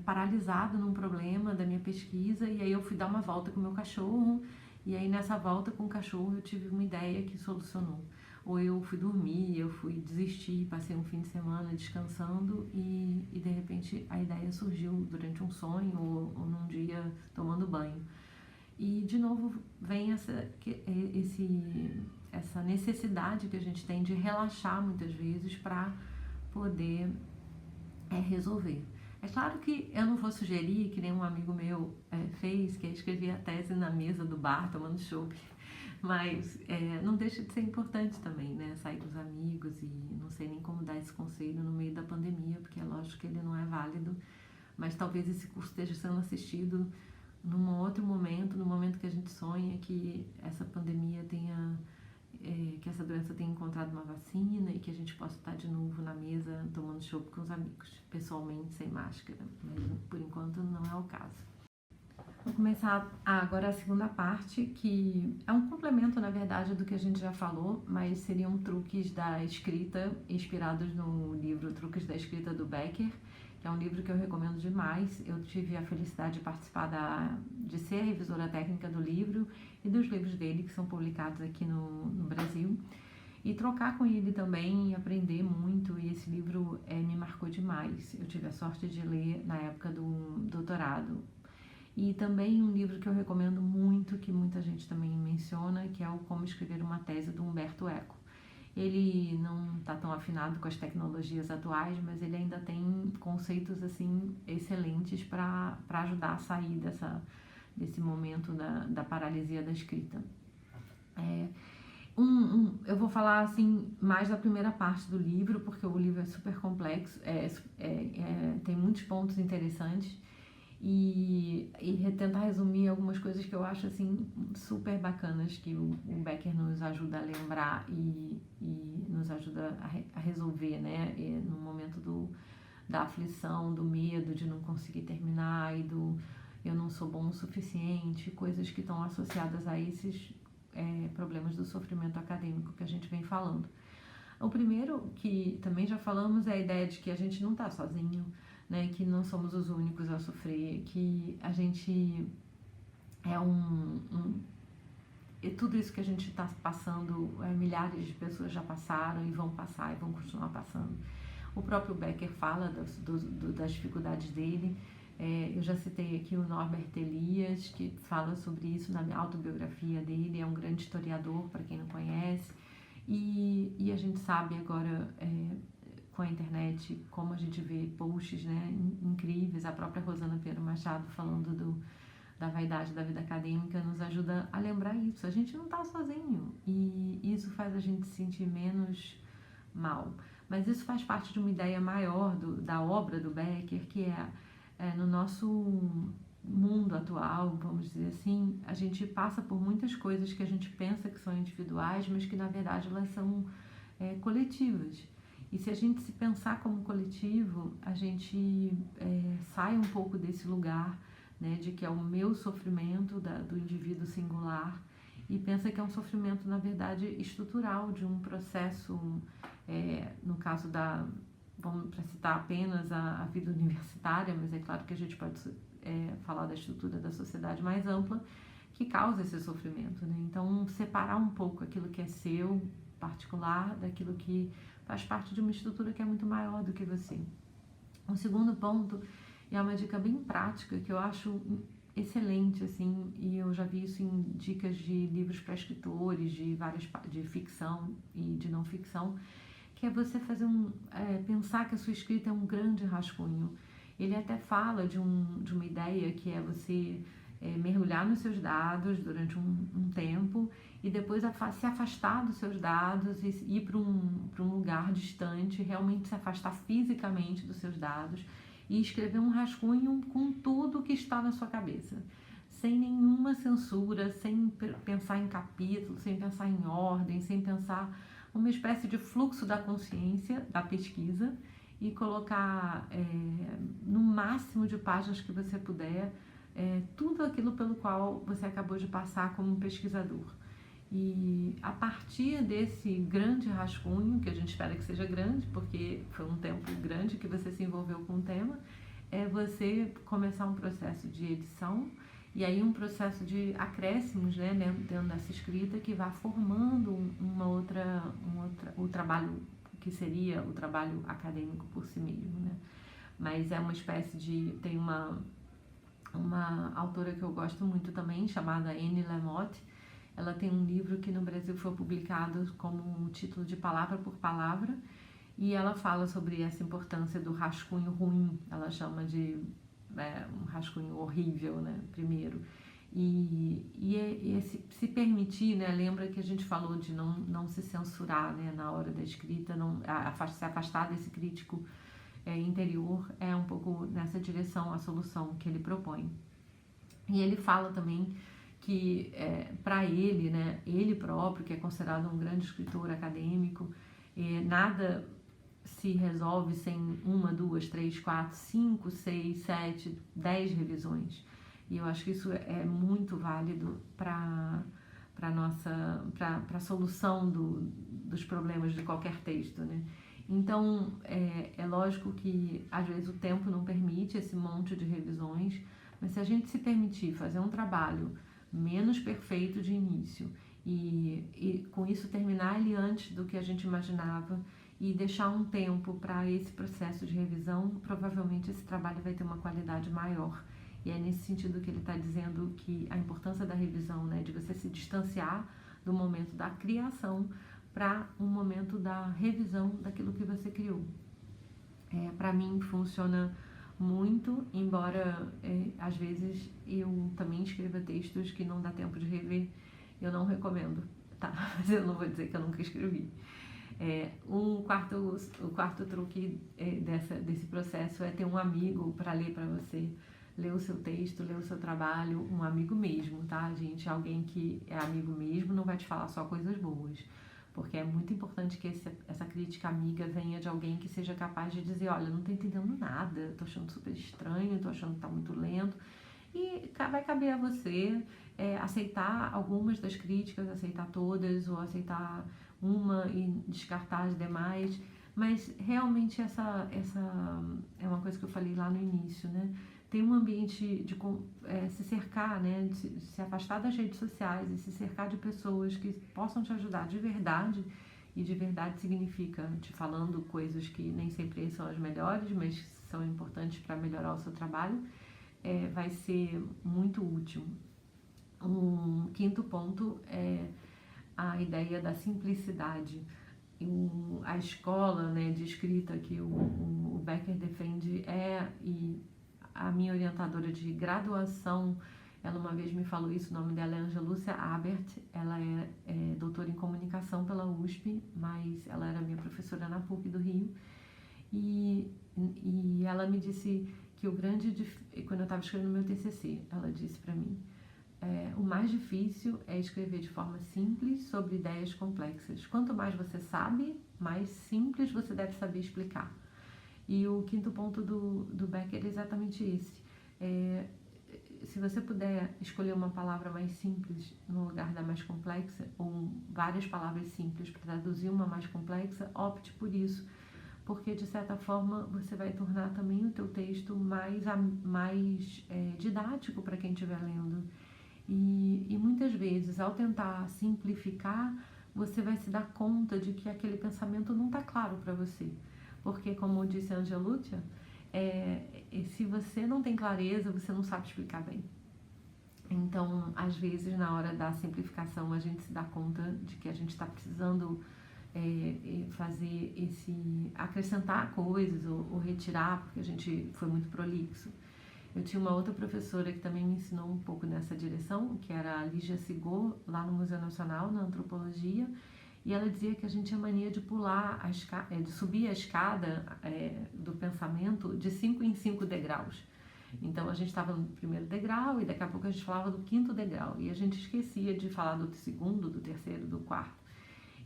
paralisado num problema da minha pesquisa e aí eu fui dar uma volta com o meu cachorro e aí nessa volta com o cachorro eu tive uma ideia que solucionou. Ou eu fui dormir, eu fui desistir, passei um fim de semana descansando e de repente a ideia surgiu durante um sonho ou num dia tomando banho. E de novo vem essa necessidade que a gente tem de relaxar muitas vezes para poder resolver. É claro que eu não vou sugerir, que nem um amigo meu fez, que é escrever a tese na mesa do bar tomando chopp, mas não deixa de ser importante também, né? Sair com os amigos, e não sei nem como dar esse conselho no meio da pandemia, porque é lógico que ele não é válido, mas talvez esse curso esteja sendo assistido num outro momento, no momento que a gente sonha que essa pandemia que essa doença tenha encontrado uma vacina e que a gente possa estar de novo na mesa tomando chopp com os amigos, pessoalmente, sem máscara, mas por enquanto não é o caso. Vou começar agora a segunda parte, que é um complemento, na verdade, do que a gente já falou, mas seriam truques da escrita inspirados no livro Truques da Escrita do Becker, que é um livro que eu recomendo demais. Eu tive a felicidade de participar de ser a revisora técnica do livro e dos livros dele que são publicados aqui no Brasil, e trocar com ele também e aprender muito, e esse livro me marcou demais. Eu tive a sorte de ler na época do doutorado. E também um livro que eu recomendo muito, que muita gente também menciona, que é o Como Escrever uma Tese, do Humberto Eco. Ele não está tão afinado com as tecnologias atuais, mas ele ainda tem conceitos assim excelentes para ajudar a sair desse momento da paralisia da escrita. Eu vou falar assim mais da primeira parte do livro, porque o livro é super complexo, tem muitos pontos interessantes, e tentar resumir algumas coisas que eu acho assim super bacanas, que o Becker nos ajuda a lembrar e nos ajuda a resolver, né, no momento da aflição, do medo de não conseguir terminar e do eu não sou bom o suficiente, coisas que estão associadas a esses problemas do sofrimento acadêmico que a gente vem falando. O primeiro, que também já falamos, é a ideia de que a gente não está sozinho, né, que não somos os únicos a sofrer, que a gente e tudo isso que a gente está passando, milhares de pessoas já passaram e vão passar e vão continuar passando. O próprio Becker fala das dificuldades dele. Eu já citei aqui o Norbert Elias, que fala sobre isso na autobiografia dele, é um grande historiador, para quem não conhece, e a gente sabe agora, com a internet, como a gente vê posts, né, incríveis. A própria Rosana Pinheiro Machado falando da vaidade da vida acadêmica nos ajuda a lembrar isso. A gente não está sozinho e isso faz a gente se sentir menos mal. Mas isso faz parte de uma ideia maior da obra do Becker, que no nosso mundo atual, vamos dizer assim, a gente passa por muitas coisas que a gente pensa que são individuais, mas que na verdade elas são coletivas. E se a gente se pensar como coletivo, a gente sai um pouco desse lugar, né, de que é o meu sofrimento do indivíduo singular, e pensa que é um sofrimento, na verdade, estrutural, de um processo, no caso vamos para citar apenas a vida universitária, mas é claro que a gente pode falar da estrutura da sociedade mais ampla, que causa esse sofrimento, né? Então, separar um pouco aquilo que é seu, particular, daquilo que faz parte de uma estrutura que é muito maior do que você. O segundo ponto é uma dica bem prática, que eu acho excelente, assim, e eu já vi isso em dicas de livros para escritores, de ficção e de não ficção, que é você fazer pensar que a sua escrita é um grande rascunho Ele até fala de uma ideia que é você mergulhar nos seus dados durante um tempo e depois se afastar dos seus dados e ir para um lugar distante, realmente se afastar fisicamente dos seus dados e escrever um rascunho com tudo que está na sua cabeça, sem nenhuma censura, sem pensar em capítulo, sem pensar em ordem, sem pensar uma espécie de fluxo da consciência, da pesquisa, e colocar no máximo de páginas que você puder tudo aquilo pelo qual você acabou de passar como pesquisador. E a partir desse grande rascunho, que a gente espera que seja grande, porque foi um tempo grande que você se envolveu com o tema, você começar um processo de edição e aí um processo de acréscimos, né, dentro dessa escrita que vai formando o trabalho que seria o trabalho acadêmico por si mesmo, né? Mas é uma espécie de... Tem uma autora que eu gosto muito também, chamada Annie Lamott. Ela tem um livro que no Brasil foi publicado como um título de Palavra por Palavra, e ela fala sobre essa importância do rascunho ruim. Ela chama de um rascunho horrível, né, primeiro. Se permitir, né, lembra que a gente falou de não se censurar, né, na hora da escrita, se afastar desse crítico interior, é um pouco nessa direção a solução que ele propõe. E ele fala também que para ele, né, ele próprio, que é considerado um grande escritor acadêmico, nada se resolve sem 1, 2, 3, 4, 5, 6, 7, 10 revisões. E eu acho que isso é muito válido para a solução dos problemas de qualquer texto, né? Então, é lógico que às vezes o tempo não permite esse monte de revisões, mas se a gente se permitir fazer um trabalho menos perfeito de início e com isso terminar ele antes do que a gente imaginava e deixar um tempo para esse processo de revisão, provavelmente esse trabalho vai ter uma qualidade maior. E é nesse sentido que ele está dizendo que a importância da revisão, né, de você se distanciar do momento da criação para um momento da revisão daquilo que você criou. Para mim funciona muito, embora às vezes eu também escreva textos que não dá tempo de rever, eu não recomendo, tá? Mas eu não vou dizer que eu nunca escrevi. O quarto truque desse processo é ter um amigo para ler para você, ler o seu texto, ler o seu trabalho, um amigo mesmo, tá, gente? Alguém que é amigo mesmo, não vai te falar só coisas boas, porque é muito importante que essa crítica amiga venha de alguém que seja capaz de dizer, olha, não tô entendendo nada, tô achando super estranho, tô achando que tá muito lento, e vai caber a você aceitar algumas das críticas, aceitar todas, ou aceitar uma e descartar as demais, mas realmente essa é uma coisa que eu falei lá no início, né? Tem um ambiente de se cercar, né, de se afastar das redes sociais e se cercar de pessoas que possam te ajudar de verdade, e de verdade significa te falando coisas que nem sempre são as melhores, mas são importantes para melhorar o seu trabalho, vai ser muito útil. Um quinto ponto é a ideia da simplicidade. A escola, né, de escrita que o Becker defende e a minha orientadora de graduação, ela uma vez me falou isso, o nome dela é Angelúcia Abert, ela é doutora em comunicação pela USP, mas ela era minha professora na PUC do Rio, e ela me disse que quando eu estava escrevendo meu TCC, ela disse para mim, o mais difícil é escrever de forma simples sobre ideias complexas. Quanto mais você sabe, mais simples você deve saber explicar. E o quinto ponto do Becker é exatamente esse. Se você puder escolher uma palavra mais simples no lugar da mais complexa, ou várias palavras simples para traduzir uma mais complexa, opte por isso, porque de certa forma você vai tornar também o teu texto mais didático para quem estiver lendo. E muitas vezes, ao tentar simplificar, você vai se dar conta de que aquele pensamento não está claro para você. Porque, como disse a Angelúcia, se você não tem clareza, você não sabe explicar bem. Então, às vezes, na hora da simplificação, a gente se dá conta de que a gente está precisando fazer acrescentar coisas ou retirar, porque a gente foi muito prolixo. Eu tinha uma outra professora que também me ensinou um pouco nessa direção, que era a Lígia Sigor, lá no Museu Nacional, na Antropologia, e ela dizia que a gente tinha mania de de subir a escada do pensamento de 5 em 5 degraus. Então a gente estava no primeiro degrau e daqui a pouco a gente falava do quinto degrau, e a gente esquecia de falar do segundo, do terceiro, do quarto.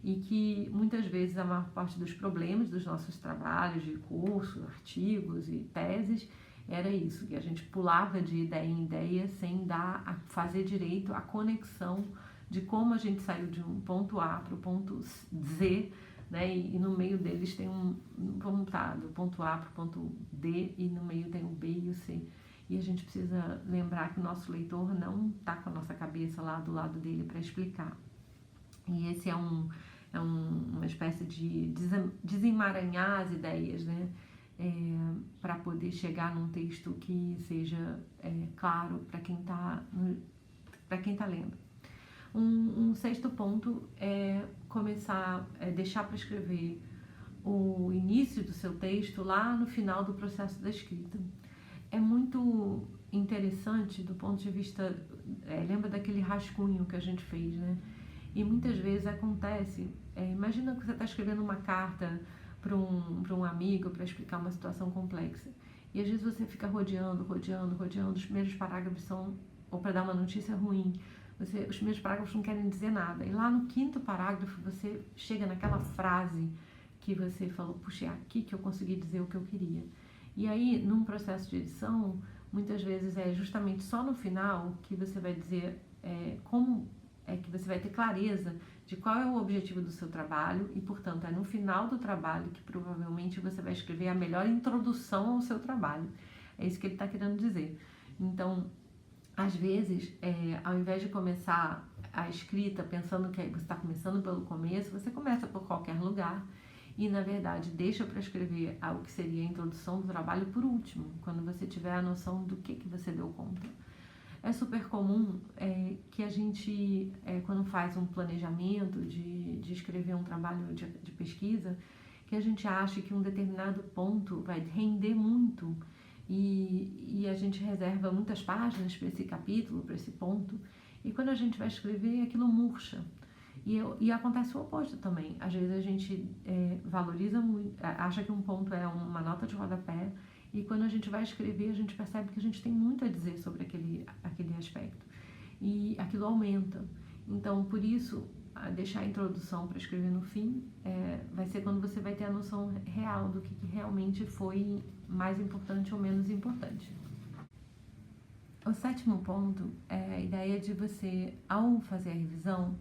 E que muitas vezes a maior parte dos problemas dos nossos trabalhos de curso, artigos e teses era isso, que a gente pulava de ideia em ideia sem fazer direito à conexão de como a gente saiu de um ponto A para o ponto Z, né? E no meio deles tem vamos estar do ponto A para o ponto D, e no meio tem o B e o C. E a gente precisa lembrar que o nosso leitor não está com a nossa cabeça lá do lado dele para explicar. E esse é uma espécie de desemaranhar as ideias, né? Para poder chegar num texto que seja claro para quem está lendo. Um sexto ponto é deixar para escrever o início do seu texto lá no final do processo da escrita. É muito interessante do ponto de vista, lembra daquele rascunho que a gente fez, né? E muitas vezes acontece, imagina que você está escrevendo uma carta para um amigo para explicar uma situação complexa. E às vezes você fica rodeando, os primeiros parágrafos ou para dar uma notícia ruim, os primeiros parágrafos não querem dizer nada. E lá no quinto parágrafo você chega naquela frase que você falou, puxa, é aqui que eu consegui dizer o que eu queria. E aí, num processo de edição, muitas vezes é justamente só no final que você vai dizer como é que você vai ter clareza de qual é o objetivo do seu trabalho e, portanto, é no final do trabalho que provavelmente você vai escrever a melhor introdução ao seu trabalho. É isso que ele está querendo dizer. Então, às vezes, ao invés de começar a escrita pensando que você está começando pelo começo, você começa por qualquer lugar e, na verdade, deixa para escrever o que seria a introdução do trabalho por último, quando você tiver a noção do que você deu conta. É super comum que a gente, quando faz um planejamento de escrever um trabalho de pesquisa, que a gente acha que um determinado ponto vai render muito e a gente reserva muitas páginas para esse capítulo, para esse ponto, e quando a gente vai escrever, aquilo murcha. E acontece o oposto também. Às vezes a gente valoriza muito, acha que um ponto é uma nota de rodapé, e quando a gente vai escrever, a gente percebe que a gente tem muito a dizer sobre aquele aspecto. E aquilo aumenta. Então, por isso, deixar a introdução para escrever no fim vai ser quando você vai ter a noção real do que realmente foi mais importante ou menos importante. O sétimo ponto é a ideia de você, ao fazer a revisão,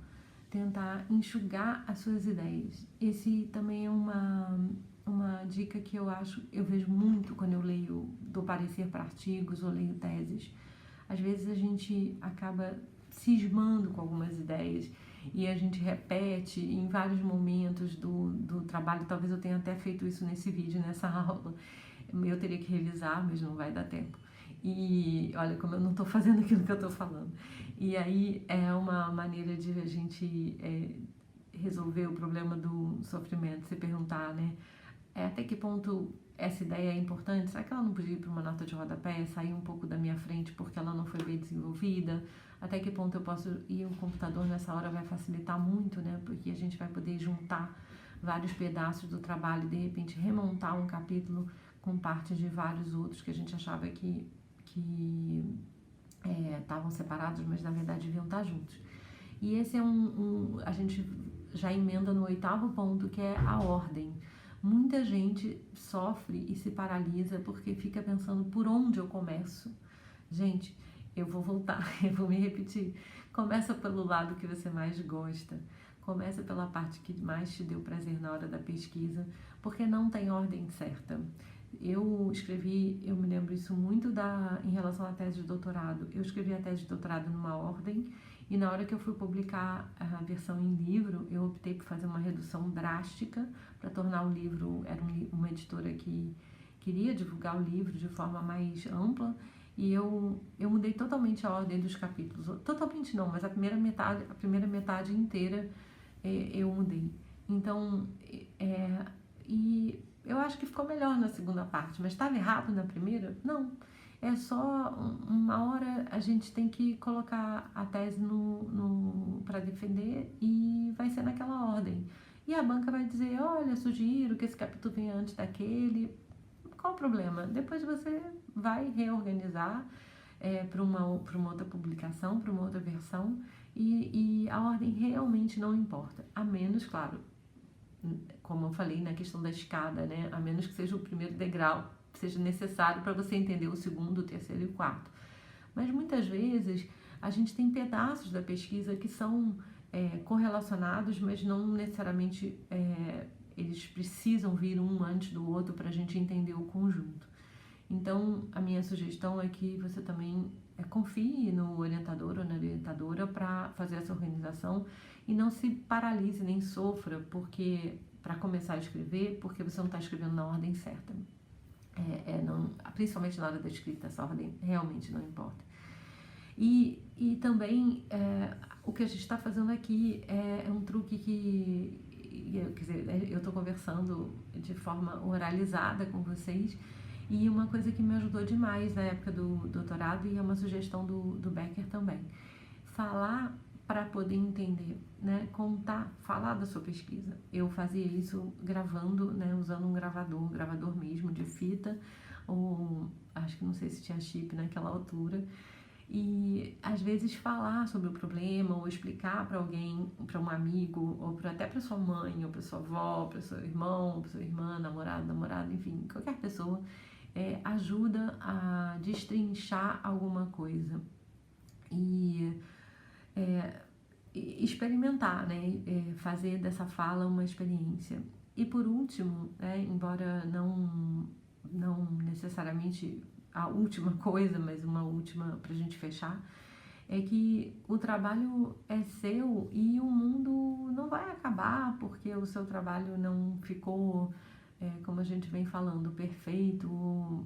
tentar enxugar as suas ideias. Esse também é uma dica que eu vejo muito quando eu dou parecer para artigos ou leio teses. Às vezes a gente acaba cismando com algumas ideias e a gente repete em vários momentos do trabalho. Talvez eu tenha até feito isso nesse vídeo, nessa aula. Eu teria que revisar, mas não vai dar tempo. E olha como eu não estou fazendo aquilo que eu estou falando. E aí é uma maneira de a gente resolver o problema do sofrimento, se perguntar, né? Até que ponto essa ideia é importante? Será que ela não podia ir para uma nota de rodapé, sair um pouco da minha frente porque ela não foi bem desenvolvida? Até que ponto eu posso ir um computador nessa hora vai facilitar muito, né? Porque a gente vai poder juntar vários pedaços do trabalho e de repente remontar um capítulo com partes de vários outros que a gente achava que estavam separados, mas na verdade deviam estar juntos. E esse é a gente já emenda no oitavo ponto, que é a ordem. Muita gente sofre e se paralisa porque fica pensando por onde eu começo. Gente, eu vou voltar, eu vou me repetir. Começa pelo lado que você mais gosta. Começa pela parte que mais te deu prazer na hora da pesquisa, porque não tem ordem certa. Eu me lembro isso muito em relação à tese de doutorado. Eu escrevi a tese de doutorado numa ordem e na hora que eu fui publicar a versão em livro, eu optei por fazer uma redução drástica para tornar o livro, era uma editora que queria divulgar o livro de forma mais ampla, e eu mudei totalmente a ordem dos capítulos. Totalmente não, mas a primeira metade inteira eu mudei. Então, e eu acho que ficou melhor na segunda parte, mas estava errado na primeira? Não. É só uma hora a gente tem que colocar a tese para defender e vai ser naquela ordem. E a banca vai dizer, olha, sugiro que esse capítulo venha antes daquele. Qual o problema? Depois você vai reorganizar para uma outra publicação, para uma outra versão, e a ordem realmente não importa. A menos, claro, como eu falei na questão da escada, né? A menos que seja o primeiro degrau, seja necessário para você entender o segundo, o terceiro e o quarto. Mas muitas vezes a gente tem pedaços da pesquisa que são correlacionados, mas não necessariamente eles precisam vir um antes do outro para a gente entender o conjunto. Então, a minha sugestão é que você também confie no orientador ou na orientadora para fazer essa organização e não se paralise nem sofra porque para começar a escrever, porque você não está escrevendo na ordem certa. Não, principalmente na hora da escrita, essa ordem realmente não importa. E também o que a gente está fazendo aqui é um truque quer dizer, eu estou conversando de forma oralizada com vocês, e uma coisa que me ajudou demais na época do doutorado, e é uma sugestão do Becker também, falar para poder entender, né? Contar, falar da sua pesquisa. Eu fazia isso gravando, né? Usando um gravador mesmo de fita, ou acho que não sei se tinha chip naquela altura, e às vezes falar sobre o problema ou explicar para alguém, para um amigo, ou até para sua mãe, ou para sua avó, para seu irmão, para sua irmã, namorado, enfim, qualquer pessoa, ajuda a destrinchar alguma coisa e experimentar, né? Fazer dessa fala uma experiência. E por último, embora não necessariamente a última coisa, mas uma última para a gente fechar, é que o trabalho é seu e o mundo não vai acabar porque o seu trabalho não ficou, como a gente vem falando, perfeito,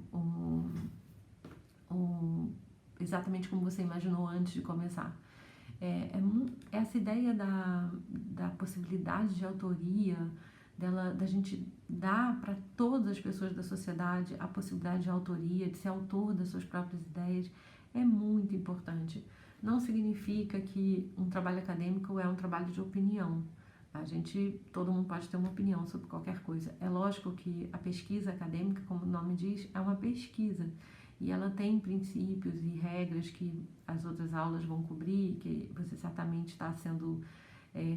exatamente como você imaginou antes de começar. Essa ideia da possibilidade de autoria, da gente dar para todas as pessoas da sociedade a possibilidade de autoria, de ser autor das suas próprias ideias, é muito importante. Não significa que um trabalho acadêmico é um trabalho de opinião. Todo mundo pode ter uma opinião sobre qualquer coisa. É lógico que a pesquisa acadêmica, como o nome diz, é uma pesquisa. E ela tem princípios e regras que as outras aulas vão cobrir, que você certamente está sendo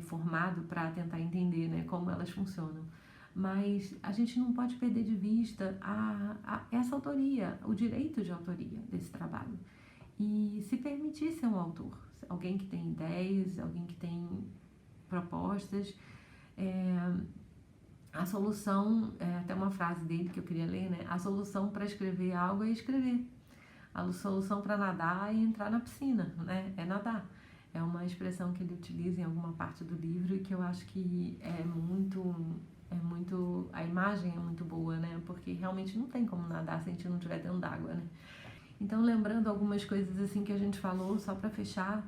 formado para tentar entender, né, como elas funcionam. Mas a gente não pode perder de vista essa autoria, o direito de autoria desse trabalho. E se permitir ser um autor, alguém que tem ideias, alguém que tem propostas. A solução, até uma frase dele que eu queria ler, né? A solução para escrever algo é escrever. A solução para nadar é entrar na piscina, né? É nadar. É uma expressão que ele utiliza em alguma parte do livro e que eu acho que a imagem é muito boa, né? Porque realmente não tem como nadar se a gente não estiver dentro d'água, né? Então, lembrando algumas coisas assim que a gente falou, só para fechar,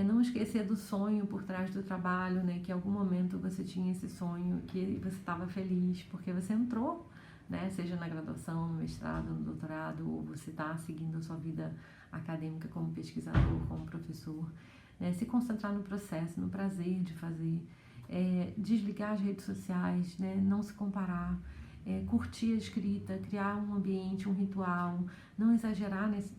não esquecer do sonho por trás do trabalho, né? Que em algum momento você tinha esse sonho, que você estava feliz porque você entrou, né? Seja na graduação, no mestrado, no doutorado, ou você está seguindo a sua vida acadêmica como pesquisador, como professor. Né? Se concentrar no processo, no prazer de fazer, desligar as redes sociais, né? Não se comparar, curtir a escrita, criar um ambiente, um ritual, não exagerar nos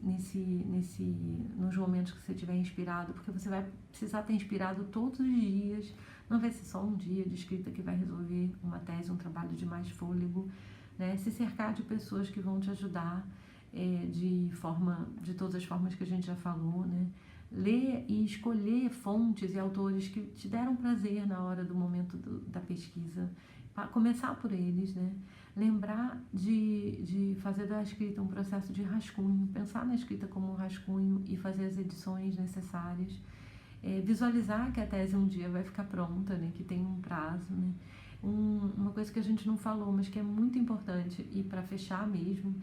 momentos que você estiver inspirado, porque você vai precisar ter inspirado todos os dias, não vai ser só um dia de escrita que vai resolver uma tese, um trabalho de mais fôlego, né? Se cercar de pessoas que vão te ajudar de todas as formas que a gente já falou, né? Ler e escolher fontes e autores que te deram prazer na hora do momento da pesquisa, começar por eles, né? Lembrar de fazer da escrita um processo de rascunho, pensar na escrita como um rascunho e fazer as edições necessárias, visualizar que a tese um dia vai ficar pronta, né? Que tem um prazo, né? Uma coisa que a gente não falou, mas que é muito importante, e para fechar mesmo,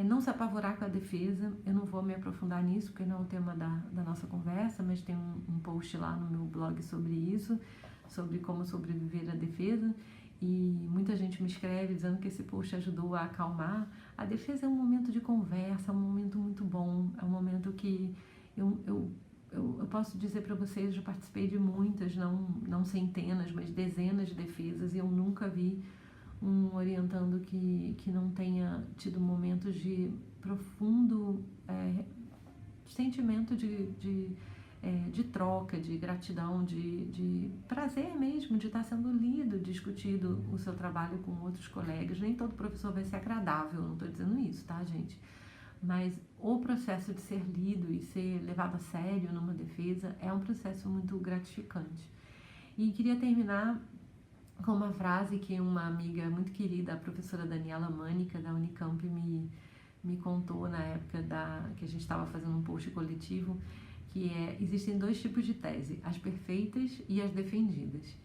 não se apavorar com a defesa. Eu não vou me aprofundar nisso, porque não é o tema da nossa conversa, mas tem um post lá no meu blog sobre isso. sobre como sobreviver à defesa, e muita gente me escreve dizendo que esse post ajudou a acalmar. A defesa é um momento de conversa, é um momento muito bom, é um momento que eu posso dizer para vocês, eu participei de muitas, não centenas, mas dezenas de defesas, e eu nunca vi um orientando que não tenha tido momentos de profundo sentimento de troca, de gratidão, de prazer mesmo, de estar sendo lido, discutido o seu trabalho com outros colegas. Nem todo professor vai ser agradável, não estou dizendo isso, tá, gente? Mas o processo de ser lido e ser levado a sério numa defesa é um processo muito gratificante. E queria terminar com uma frase que uma amiga muito querida, a professora Daniela Mânica, da Unicamp, me contou na época que a gente estava fazendo um post coletivo, que existem dois tipos de tese, as perfeitas e as defendidas.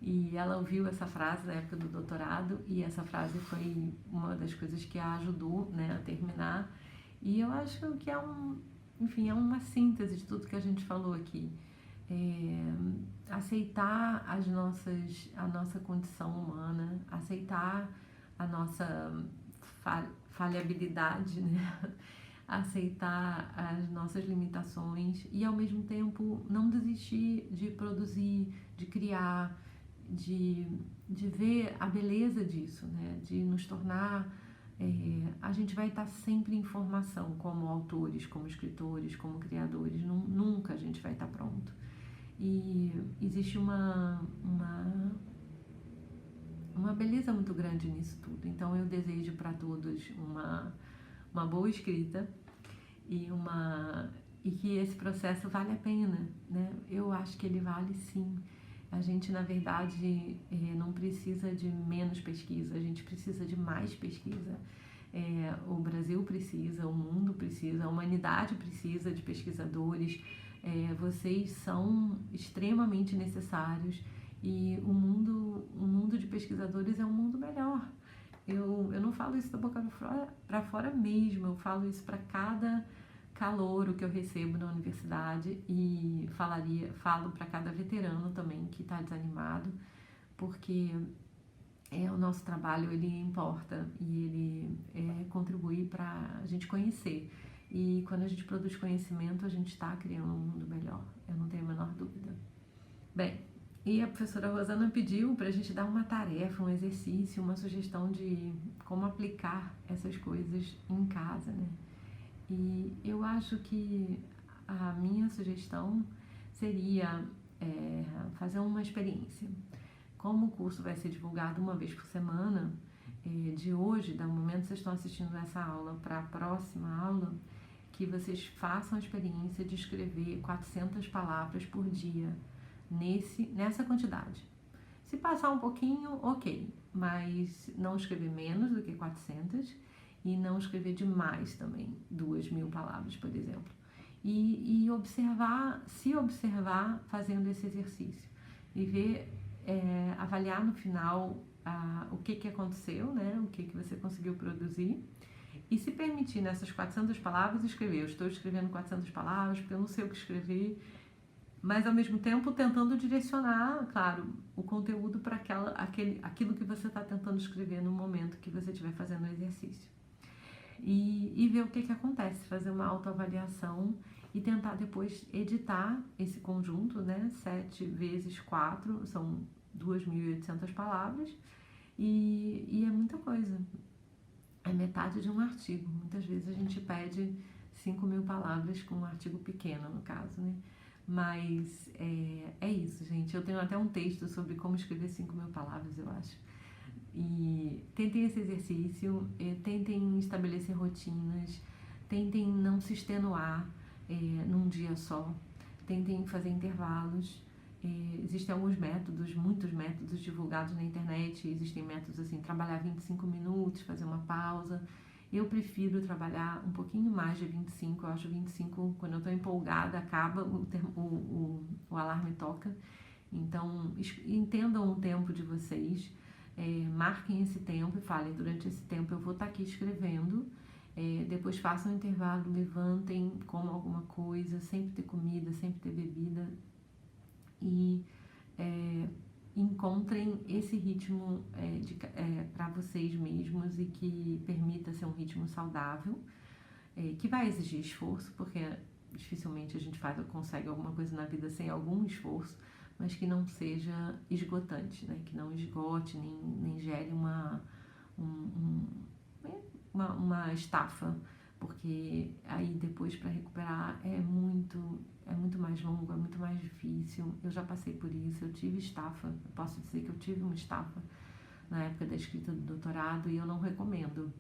E ela ouviu essa frase na época do doutorado, e essa frase foi uma das coisas que a ajudou, né, a terminar. E eu acho que enfim, é uma síntese de tudo que a gente falou aqui. Aceitar a nossa condição humana, aceitar a nossa falhabilidade, né? Aceitar as nossas limitações e, ao mesmo tempo, não desistir de produzir, de criar, de ver a beleza disso, né? De nos tornar... a gente vai estar sempre em formação como autores, como escritores, como criadores, nunca a gente vai estar pronto. E existe uma beleza muito grande nisso tudo. Então eu desejo para todos uma boa escrita e que esse processo vale a pena, né? Eu acho que ele vale sim. A gente, na verdade, não precisa de menos pesquisa, a gente precisa de mais pesquisa. O Brasil precisa, o mundo precisa, a humanidade precisa de pesquisadores. Vocês são extremamente necessários, e o mundo de pesquisadores é um mundo melhor. Eu não falo isso da boca para fora mesmo, eu falo isso para cada calouro que eu recebo na universidade, e falo para cada veterano também que está desanimado, porque o nosso trabalho, ele importa, e ele contribui para a gente conhecer. E quando a gente produz conhecimento, a gente está criando um mundo melhor, eu não tenho a menor dúvida. Bem, e a professora Rosana pediu para a gente dar uma tarefa, um exercício, uma sugestão de como aplicar essas coisas em casa, né? E eu acho que a minha sugestão seria fazer uma experiência. Como o curso vai ser divulgado uma vez por semana, de hoje, do momento que vocês estão assistindo essa aula para a próxima aula, que vocês façam a experiência de escrever 400 palavras por dia, nessa quantidade. Se passar um pouquinho, ok, mas não escrever menos do que 400 e não escrever demais também, 2.000 palavras, por exemplo. E se observar fazendo esse exercício e ver, avaliar no final o que aconteceu, né? O que você conseguiu produzir, e se permitir nessas 400 palavras escrever. Eu estou escrevendo 400 palavras porque eu não sei o que escrever, mas ao mesmo tempo tentando direcionar, claro, o conteúdo para aquilo que você está tentando escrever no momento que você estiver fazendo o exercício. E ver o que acontece, fazer uma autoavaliação e tentar depois editar esse conjunto, né? 7 vezes 4 são 2.800 palavras, e é muita coisa. É metade de um artigo. Muitas vezes a gente pede 5.000 palavras com um artigo pequeno, no caso, né? Mas é isso, gente. Eu tenho até um texto sobre como escrever 5.000 palavras, eu acho. E tentem esse exercício, tentem estabelecer rotinas, tentem não se extenuar num dia só, tentem fazer intervalos. Existem alguns métodos, muitos métodos divulgados na internet. Existem métodos assim, trabalhar 25 minutos, fazer uma pausa. Eu prefiro trabalhar um pouquinho mais de 25, eu acho 25, quando eu estou empolgada, acaba, o alarme toca. Então, entendam o tempo de vocês, marquem esse tempo e falem, durante esse tempo eu vou estar aqui escrevendo, depois façam um intervalo, levantem, comam alguma coisa, sempre ter comida, sempre ter bebida, e encontrem esse ritmo para vocês mesmos e que permita ser um ritmo saudável, que vai exigir esforço, porque dificilmente a gente consegue alguma coisa na vida sem algum esforço, mas que não seja esgotante, né? Que não esgote, nem gere uma estafa, porque aí depois para recuperar é muito mais longo, é muito mais difícil. Eu já passei por isso, eu tive estafa, eu posso dizer que eu tive uma estafa na época da escrita do doutorado e eu não recomendo.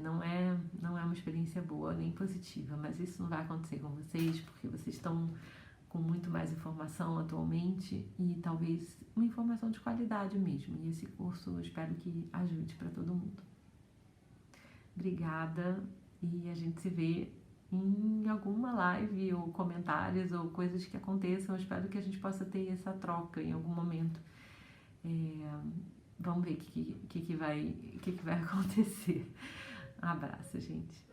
Não é uma experiência boa nem positiva, mas isso não vai acontecer com vocês, porque vocês estão com muito mais informação atualmente e talvez uma informação de qualidade mesmo. E esse curso eu espero que ajude para todo mundo. Obrigada e a gente se vê em alguma live ou comentários ou coisas que aconteçam. Eu espero que a gente possa ter essa troca em algum momento. Vamos ver o que vai acontecer. Abraço, gente.